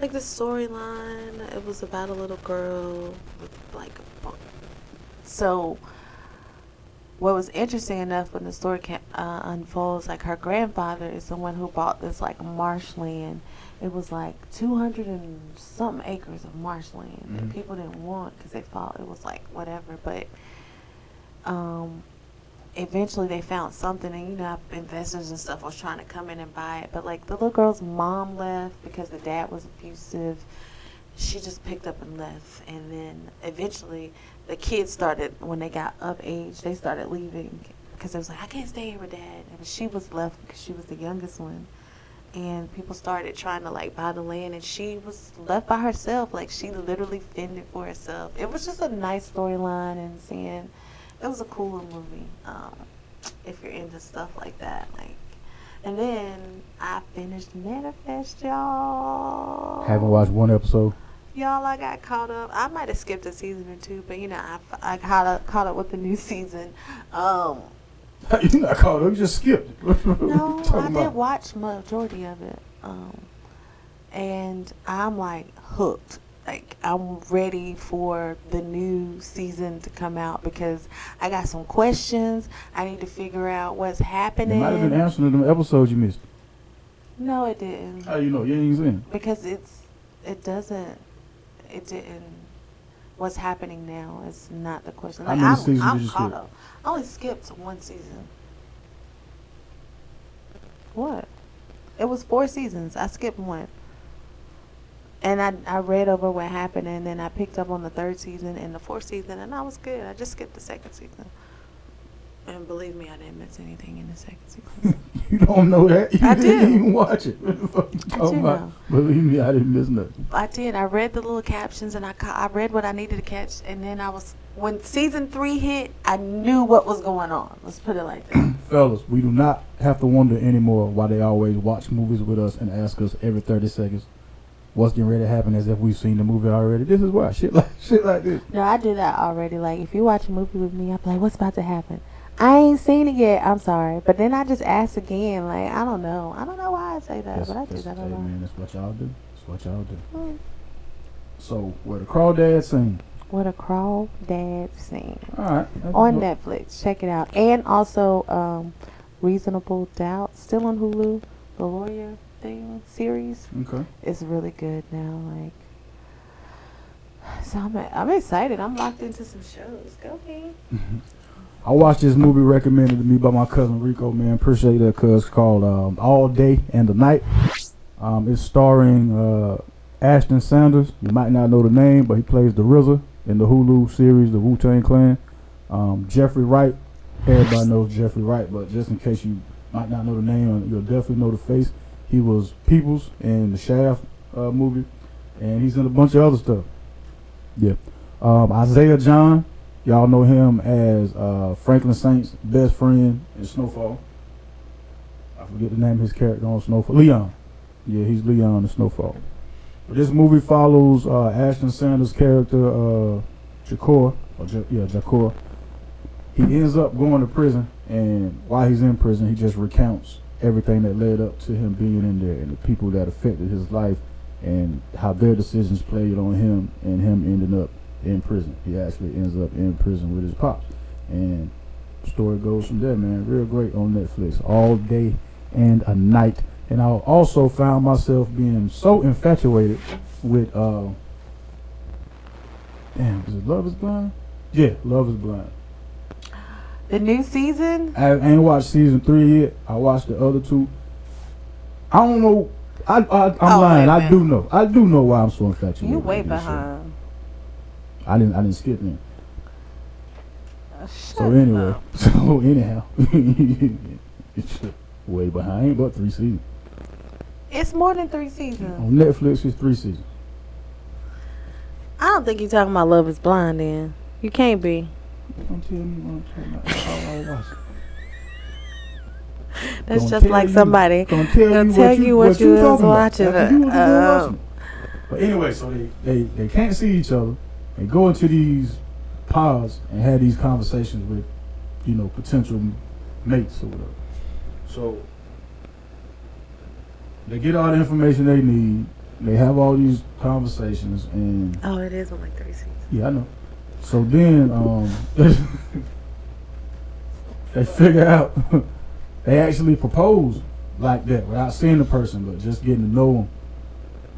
Like the storyline, it was about a little girl with like so what was interesting enough when the story unfolds, like her grandfather is the one who bought this like marshland. It was like 200 and something acres of marshland that people didn't want because they thought it was like whatever. But eventually they found something, and you know, investors and stuff was trying to come in and buy it. But like the little girl's mom left because the dad was abusive. She just picked up and left, and then eventually the kids started, when they got of age, they started leaving because it was like, I can't stay here with dad. And she was left because she was the youngest one. And people started trying to like buy the land, and she was left by herself. Like she literally fended for herself. It was just a nice storyline, and seeing it was a cool movie. If you're into stuff like that, like. And then I finished Manifest, y'all. Haven't watched one episode. Y'all, I got caught up. I might have skipped a season or two, but you know, I caught up with the new season. You're not caught up. You just skipped. No, I did watch majority of it, and I'm like hooked. Like I'm ready for the new season to come out because I got some questions. I need to figure out what's happening. It might have been answering them episodes you missed. No, it didn't. How you know? You ain't seen it. Because it didn't. What's happening now is not the question. Like, How many seasons I'm did you caught skip? up. I only skipped one season. What? It was 4 seasons. I skipped one. And I read over what happened, and then I picked up on the 3rd season and the 4th season, and I was good. I just skipped the 2nd season. And believe me, I didn't miss anything in the 2nd season. You don't know that? You I didn't do. even watch it. What the fuck you talking about? know. Believe me, I didn't miss nothing. I did. I read the little captions, and I read what I needed to catch, and then when season 3 hit, I knew what was going on. Let's put it like that. Fellas, we do not have to wonder anymore why they always watch movies with us and ask us every 30 seconds what's getting ready to happen as if we've seen the movie already. This is why. Shit like this. No, I do that already. Like, if you watch a movie with me, I'm like, what's about to happen? I ain't seen it yet. I'm sorry. But then I just ask again. Like, I don't know. I don't know why I say that, but I do that a hey, lot. man, that's what y'all do. That's what y'all do. So, where the crawdads sing. What a crawdad scene. All right. On Netflix. Check it out. And also, Reasonable Doubt. Still on Hulu. The lawyer thing series. Okay. It's really good now. Like, so I'm excited. I'm locked into some shows. Go me. I watched this movie recommended to me by my cousin Rico, man. Appreciate that, cuz. It's called All Day and the Night. It's starring Ashton Sanders. You might not know the name, but he plays the RZA in the Hulu series, The Wu-Tang Clan. Jeffrey Wright. Everybody knows Jeffrey Wright, but just in case you might not know the name, you'll definitely know the face. He was Peoples in the Shaft movie, and he's in a bunch of other stuff. Yeah. Isaiah John. Y'all know him as Franklin Saint's best friend in Snowfall. I forget the name of his character on Snowfall. Leon. Yeah, he's Leon in Snowfall. But this movie follows Ashton Sanders' character, Jakor. Jakor. He ends up going to prison, and while he's in prison, he just recounts everything that led up to him being in there and the people that affected his life and how their decisions played on him and him ending up in prison. He actually ends up in prison with his pops, and the story goes from there, man. Real great on Netflix. All Day and a Night. And I also found myself being so infatuated with is it Love is Blind? Yeah, Love is Blind. The new season? I ain't watched season 3 yet. I watched the other 2. I don't know. I'm lying. I do know why I'm so infatuated. You way with this behind. show. I didn't skip in. Shut So anyway, up. so anyhow, it's way behind, but 3 seasons. It's more than 3 seasons. On Netflix, it's 3 seasons. I don't think you're talking about Love is Blind then. You can't be. Don't tell me what I'm talking about. That's all I watch. That's Gonna just tell like you- somebody gonna tell you what you was talking about. watching. After you was watching. But anyway, so they can't see each other. They go into these pods and have these conversations with, potential mates or whatever. So they get all the information they need. They have all these conversations, and Oh, it is on like 3 seasons. yeah, I know. So then, they figure out they actually propose like that without seeing the person, but just getting to know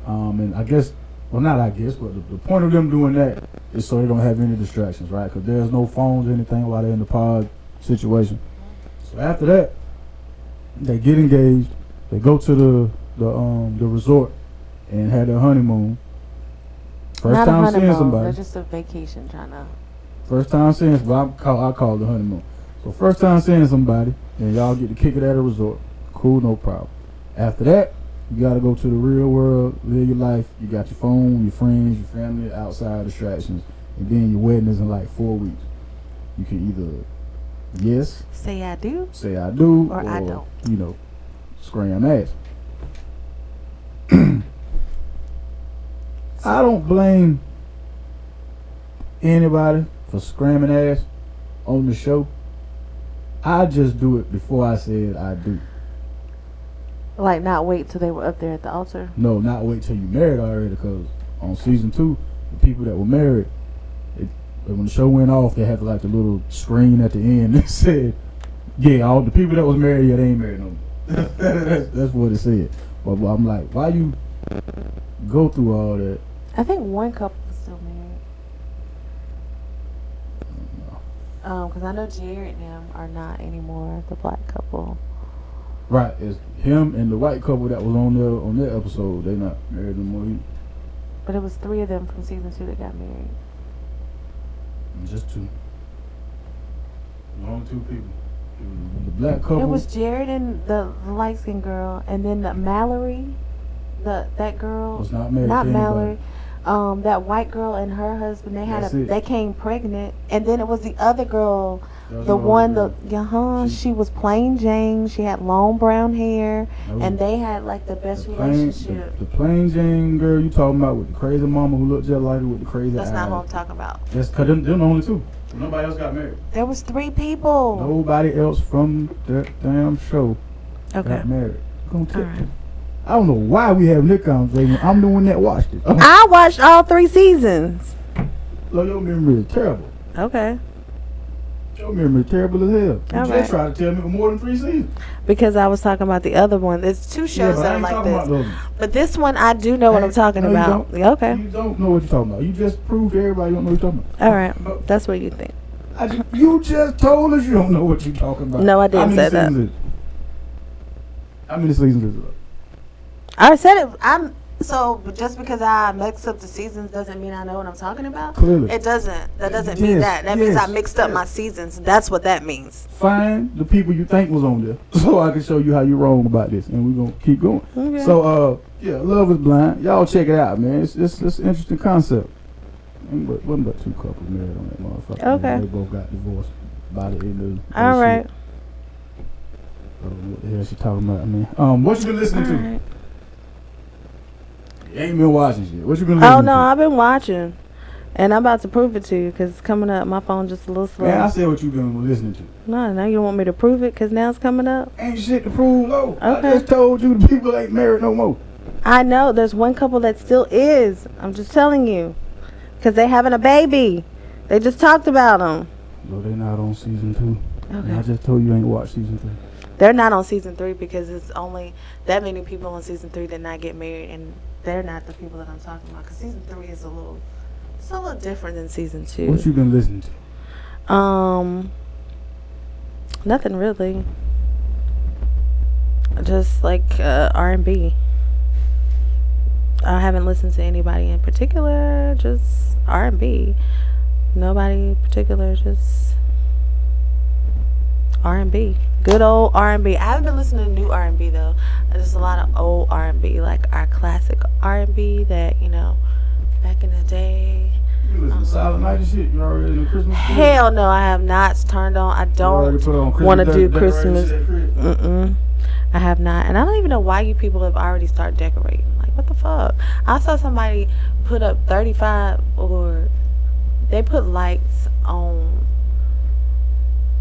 them. And I guess, well, not I guess, but the point of them doing that is so they don't have any distractions, right? Because there's no phones or anything while they're in the pod situation. So after that, they get engaged. They go to the resort and have their honeymoon. First Not time a seeing honeymoon. somebody. They're just a vacation, trying to. First time seeing, well, I call it the honeymoon. So first time seeing somebody, and y'all get to kick it at a resort. Cool, no problem. After that, you gotta go to the real world, live your life. You got your phone, your friends, your family, outside distractions, and then your wedding is in like 4 weeks. You can either yes, Say I do. say I do, Or I don't. You know, scram ass. I don't blame anybody for scramming ass on the show. I just do it before I said I do. Like not wait till they were up there at the altar. No, not wait till you married already, because on season 2, the people that were married, when the show went off, they had like the little screen at the end that said, yeah, all the people that was married, yeah, they ain't married no more. That's what it said. But I'm like, why you go through all that? I think one couple is still married. Because I know Jared and them are not anymore, the black couple. Right, it's him and the white couple that was on their episode. They not married no more. But it was 3 of them from season 2 that got married. Just 2. Only 2 people. The black couple. It was Jared and the light skinned girl, and then the Mallory, that girl. Was not married. Not to Mallory. That white girl and her husband. They came pregnant, and then it was the other girl, she was plain Jane. She had long brown hair, and they had like the best relationship. The plain Jane girl you talking about with the crazy mama who looked just like her with the crazy eyes. That's not who I'm talking about. That's because them only 2. Nobody else got married. There was 3 people. Nobody else from that damn show got married. All right. I don't know why we have this conversation. I'm the one that watched it. I watched all 3 seasons. Look, your memory is terrible. Okay. Your memory is terrible as hell. You just tried to tell me more than 3 seasons. Because I was talking about the other one. There's 2 shows that are like this. But this one, I do know what I'm talking about. Okay. You don't know what you're talking about. You just proved to everybody you don't know what you're talking about. All right. That's what you think. You just told us you don't know what you're talking about. No, I didn't say that. How many seasons is it? I said it. So just because I mixed up the seasons doesn't mean I know what I'm talking about. Clearly, it doesn't. That doesn't mean that. That means I mixed up my seasons. That's what that means. Find the people you think was on there, so I can show you how you're wrong about this, and we're gonna keep going. Okay. So, Love is Blind. Y'all check it out, man. It's an interesting concept. Wasn't but 2 couples married on that motherfucker. Okay. Man. They both got divorced by the end of. All right. What the hell she talking about? I mean, what you been listening to? Right. You ain't been watching shit. What you been listening to? Oh, no, I've been watching. And I'm about to prove it to you because it's coming up. My phone just a little slow. Man, I said what you been listening to. No, now you don't want me to prove it because now it's coming up? Ain't shit to prove, Lowe. Okay. I just told you the people ain't married no more. I know. There's one couple that still is. I'm just telling you. Because they having a baby. They just talked about them. No, they not on season 2. Okay. And I just told you ain't watched season 3. They're not on season 3 because it's only that many people on season 3 that not get married, and they're not the people that I'm talking about. Because season 3 is a little different than season 2. What you been listening to? Nothing really. Just like R&B. I haven't listened to anybody in particular. Just R&B. Nobody in particular. Just R&B. Good old R&B. I haven't been listening to new R&B though. There's a lot of old R&B, like our classic R&B that, back in the day. You listen to Silent Night and shit? You already in the Christmas spirit? Hell no, I have not turned on. I don't want to do Christmas. I have not. And I don't even know why you people have already started decorating. Like, what the fuck? I saw somebody put up 35 or they put lights on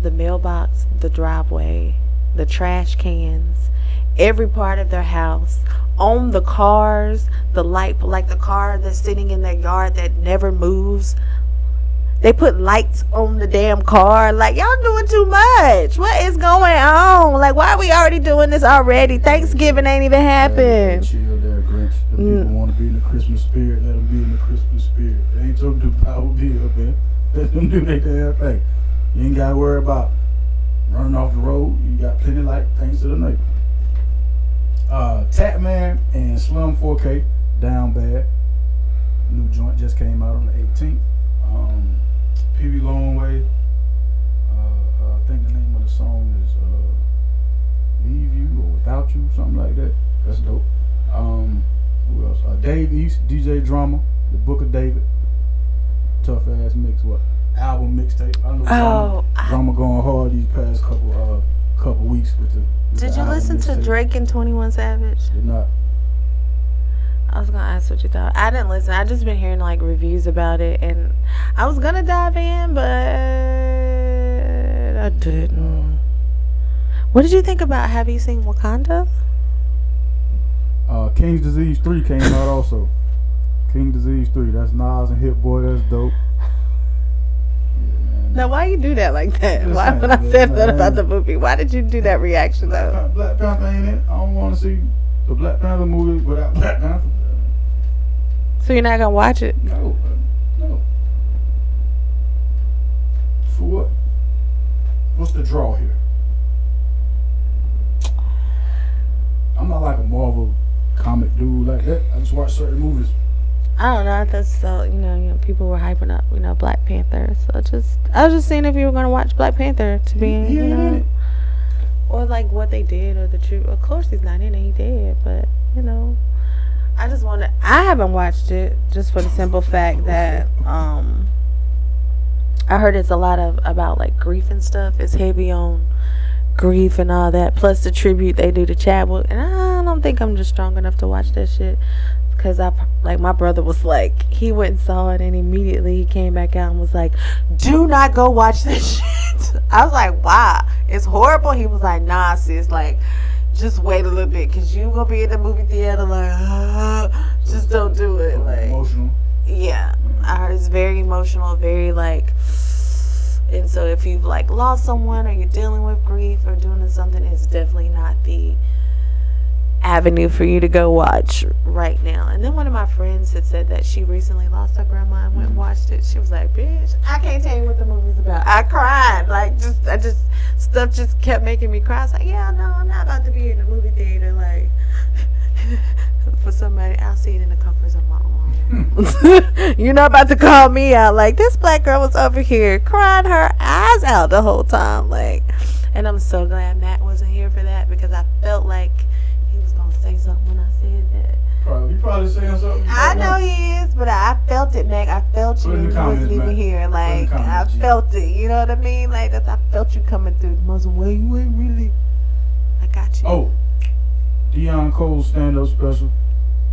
the mailbox, the driveway, the trash cans, every part of their house, on the cars, the light, like the car that's sitting in their yard that never moves. They put lights on the damn car. Like, y'all doing too much. What is going on? Like, why are we already doing this already? Thanksgiving ain't even happened. Chill there, Grinch. The people want to be in the Christmas spirit. Let them be in the Christmas spirit. They ain't told them to do power bill, man. Let them do their damn thing. You ain't got to worry about running off the road. You got plenty of light thanks to the neighbor. Tatman and Slim 4K, Down Bad. New joint just came out on the 18th. PB Longway. I think the name of the song is Leave You or Without You, something like that. That's dope. Who else? Dave East, DJ Drama, The Book of David. Tough ass mix. What? Album mixtape. I know Drama going hard these past couple weeks with the. Did you listen to Drake and 21 Savage? Did not. I was gonna ask what you thought. I didn't listen. I just been hearing like reviews about it, and I was gonna dive in, but I didn't. What did you think about? Have you seen Wakanda? King's Disease 3 came out also. King Disease 3. That's Nas and Hit Boy. That's dope. Now, why you do that like that? Why when I said that about the movie? Why did you do that reaction though? Black Panther ain't in it. I don't want to see the Black Panther movie without Black Panther. So you're not gonna watch it? No. For what? What's the draw here? I'm not like a Marvel comic dude like that. I just watch certain movies. I don't know. That's so you know people were hyping up Black Panther. So I was just seeing if you were gonna watch Black Panther to be or like what they did or the truth. Of course he's not in it. He did, but I just wanted. I haven't watched it just for the simple fact that I heard it's a lot about like grief and stuff. It's heavy on grief and all that. Plus the tribute they do to Chadwick, and I don't think I'm just strong enough to watch that shit. Because my brother was like, he went and saw it, and immediately he came back out and was like, do not go watch this shit. I was like, why? It's horrible. He was like, nah, sis, like, just wait a little bit, because you going to be in the movie theater, like, just don't do it. Like, emotional? Yeah. I heard it's very emotional, very, like, and so if you've, like, lost someone or you're dealing with grief or doing something, it's definitely not the avenue for you to go watch right now. And then one of my friends had said that she recently lost her grandma and went and watched it. She was like, bitch, I can't tell you what the movie's about. I cried. Like, stuff just kept making me cry. I was like, yeah, no, I'm not about to be in the movie theater. Like, for somebody, I'll see it in the comforts of my own home. You're not about to call me out. Like, this black girl was over here crying her eyes out the whole time. Like, and I'm so glad Matt wasn't here for that, because I felt like say something when I said that. You probably saying something. I know he is, but I felt it, Mac. I felt you when you wasn't even here. Like, I felt it. You know what I mean? Like, I felt you coming through. Muscle way, you ain't really. I got you. Oh, Deion Cole's stand-up special,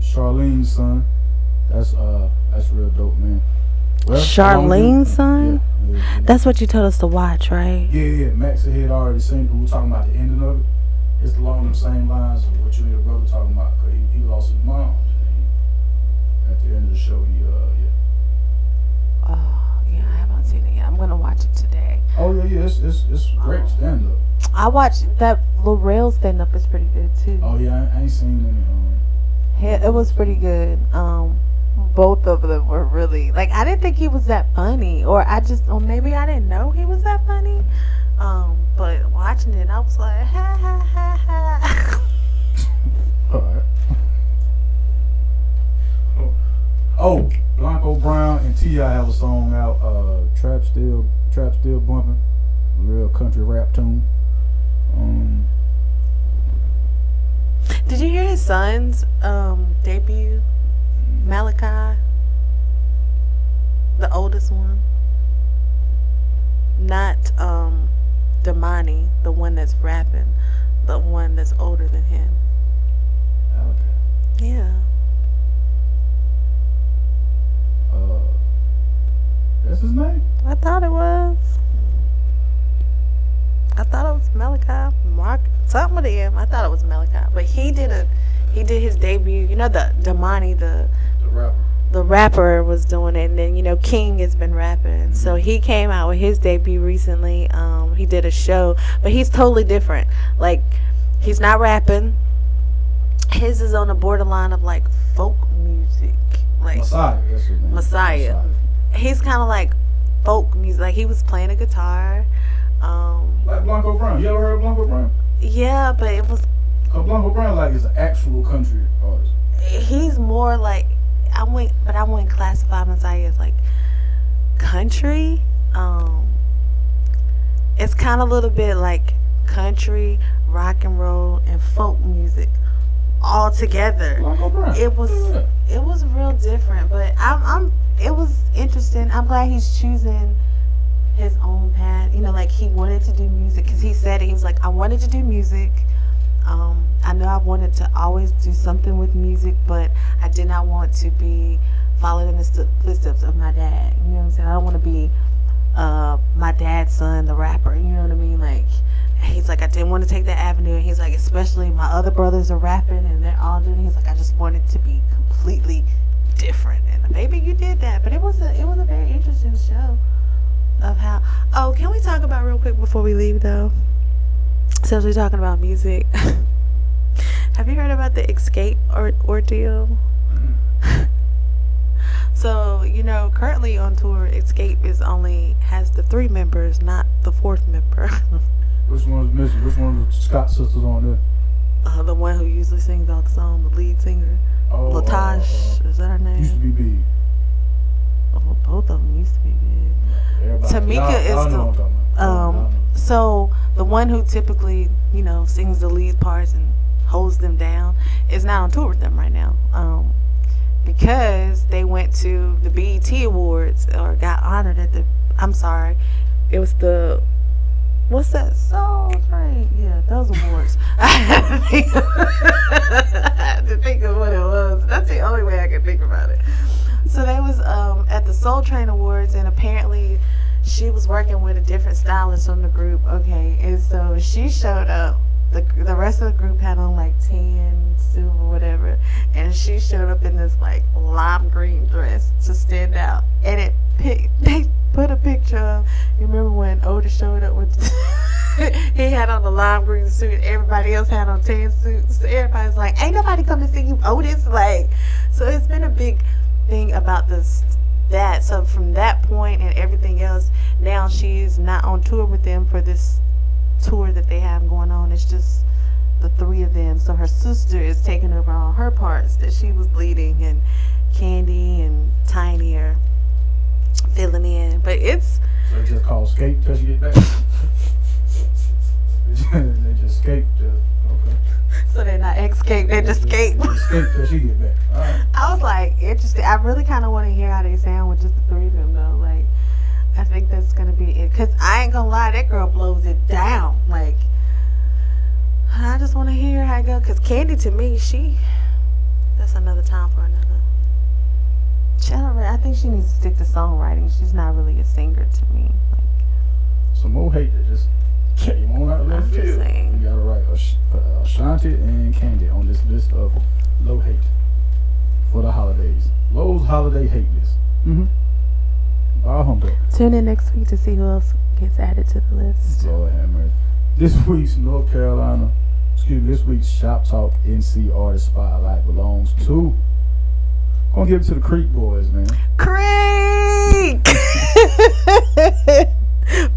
Charlene's son. That's real dope, man. Well, Charlene's son? Yeah. That's what you told us to watch, right? Yeah. Max had already seen it. We were talking about the ending of it. It's along the same lines of what you and your brother talking about. Cause he lost his mom. At the end of the show, Oh yeah, I haven't seen it yet. I'm gonna watch it today. Oh yeah, it's great stand up. I watched that Lorel stand up is pretty good too. Oh yeah, I ain't seen any. It was pretty good. Both of them were really like, I didn't think he was that funny, or maybe I didn't know he was that funny. But watching it, I was like, ha ha ha ha. All right. Oh, Blanco Brown and T.I. have a song out. Trap still bumping. Real country rap tune. Did you hear his son's debut? Malachi, the oldest one. Not Damani, the one that's rapping, the one that's older than him. Okay. Yeah. That's his name? I thought it was Malachi. Mark, something with him. I thought it was Malachi, but he did his debut. You know the Damani, the rapper. the rapper was doing it, and then King has been rapping, so he came out with his debut recently. He did a show, but he's totally different. Like, he's not rapping. His is on the borderline of like folk music, like Messiah. That's his name. Messiah. He's kind of like folk music. Like, he was playing a guitar. Like Blanco Brown. You ever heard of Blanco Brown? Yeah, but it was. Blanco Brown like is an actual country artist. He's more like I wouldn't classify Messiah as like country. It's kind of a little bit like country, rock and roll, and folk music all together. Blanco Brown. It was real different, but it was interesting. I'm glad he's choosing his own path. Like, he wanted to do music because he said it. He was like, I wanted to do music. I know I wanted to always do something with music, but I did not want to be followed in the footsteps of my dad. You know what I'm saying? I don't want to be my dad's son, the rapper. You know what I mean? Like, he's like, I didn't want to take that avenue. And he's like, especially my other brothers are rapping and they're all doing it. He's like, I just wanted to be completely different. And maybe you did that, but it was a very interesting show of how. Oh, can we talk about real quick before we leave though? Since we're talking about music, have you heard about the Escape ordeal? So, currently on tour, Escape has the 3 members, not the 4th member. Which one's missing? Which one of the Scott sisters on there? The one who usually sings all the songs, the lead singer. Latash, is that her name? Used to be big. Oh, both of them used to be big. Tamika is the so the one who typically sings the lead parts and holds them down is not on tour with them right now, because they went to the BET Awards or got honored at it was the what's that Soul Train? Yeah, those awards. I had to think of what it was. That's the only way I could think about it. So they was at the Soul Train Awards, and apparently she was working with a different stylist from the group. Okay, and so she showed up. The rest of the group had on like tan, silver, whatever, and she showed up in this like lime green dress to stand out. And they put a picture of. You remember when Outta showed up with? He had on the lime green suit. Everybody else had on tan suits. So everybody's like, "Ain't nobody come to see you, Otis." Like, so it's been a big thing about this. So from that point and everything else, now she's not on tour with them for this tour that they have going on. It's just the 3 of them. So her sister is taking over all her parts that she was leading, and Candy and Tiny are filling in. But it's so it's just called Escape till she get back. They just escape. Okay. So they're not escape, they just escape. Escape till she get back. All right. I was like, interesting. I really kind of want to hear how they sound with just the 3 of them though. Like, I think that's gonna be it. Cause I ain't gonna lie, that girl blows it down. Like, I just want to hear how it goes. Cause Candy, to me, that's another time for another. I think she needs to stick to songwriting. She's not really a singer to me. Like, some more hate that just came on out of left field. Just saying. You got it right. Ashanti and Candy on this list of low hate for the holidays. Lowe's holiday hate list. By humbug. Tune in next week to see who else gets added to the list. Lord have mercy. This week's this week's Shop Talk NC Artist Spotlight belongs to. I'm gonna give it to the Kreeek boys, man. Kreeek!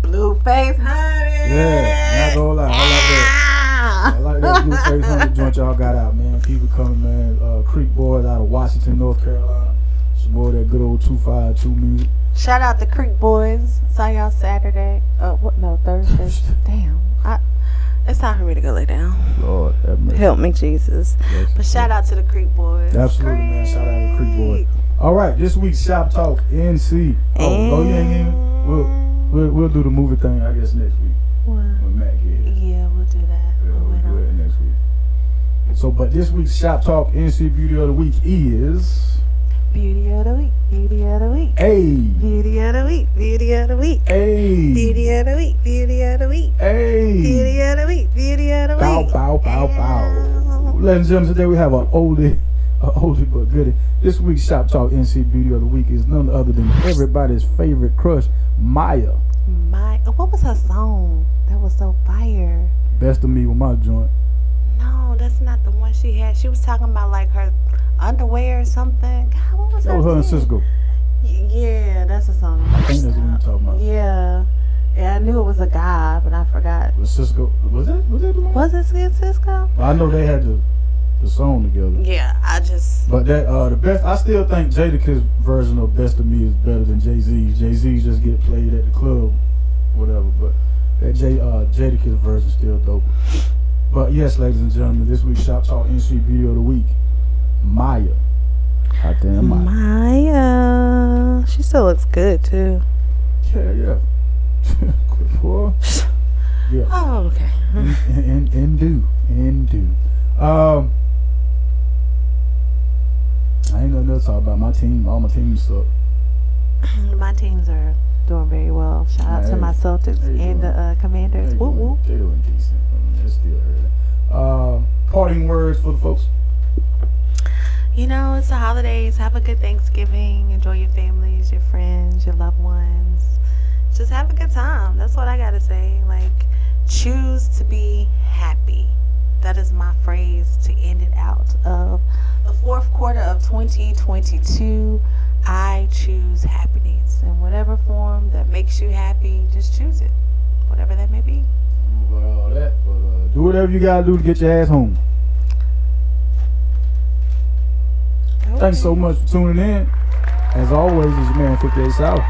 Blueface Honey! Yeah, not gonna lie. I like that Blueface Honey joint y'all got out, man. Keep it coming, man. Kreeek boys out of Washington, North Carolina. Some more of that good old 252 music. Shout out to Kreeek boys. Saw y'all Saturday. Thursday. Damn. It's time for me to go lay down. Lord have mercy. Help me, Jesus. Yes, but shout out to the Kreeek boys. Absolutely, man. Shout out to the Kreeek boys. All right, this week's Shop Talk NC. Oh, you ain't in? We'll do the movie thing, I guess, next week. What? When Matt get here. Yeah, we'll do that. Yeah, we'll do it next week. So, but this week's Shop Talk NC Beauty of the Week is... Beauty of the week, beauty of the week. Hey. Beauty of the week, beauty of the week. Hey. Beauty of the week, beauty of the week. Hey. Beauty of the week, beauty of the week. Bow, bow, bow, bow. Ladies and gentlemen, today we have an oldie oldie but goodie. This week's Shop Talk NC Beauty of the Week is none other than everybody's favorite crush, Maya. What was her song? That was so fire. Best of Me with my joint. No, that's not the one she had. She was talking about like her underwear or something. God, what was That her was her and name? Cisco. Yeah, that's a song. I think that's what you're talking about. Yeah. Yeah, I knew it was a guy, but I forgot. Was Cisco? Was that the one? Was it Cisco? I know they had the song together. Yeah, I just. But that the best. I still think Jadakiss version of Best of Me is better than Jay-Z's. Jay-Z's just get played at the club, whatever. But that Jadakiss version still dope. But yes, ladies and gentlemen, this week's Shop Talk NC Beauty of the Week, Maya. Hot damn Maya. Maya. She still looks good too. Yeah. Boy. Yeah. Oh, okay. And do. I ain't gonna talk about my team. All my teams suck. My teams are doing very well. Shout out to my Celtics and the Commanders. Whoop whoop. They doing decent. I mean, it's still early. Parting words for the folks. You know, it's the holidays. Have a good Thanksgiving. Enjoy your families, your friends, your loved ones. Just have a good time. That's what I gotta say. Like, choose to be happy. That is my phrase to end it out of the fourth quarter of 2022. I choose happiness in whatever form that makes you happy. Just choose it, whatever that may be. About all that, but do whatever you gotta do to get your ass home. Okay. Thanks so much for tuning in. As always, it's your man 58 South.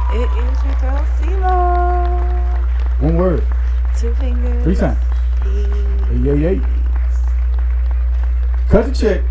It is your girl CeeLo. One word. 2 fingers. 3 times. Peace. Hey. Cut the check.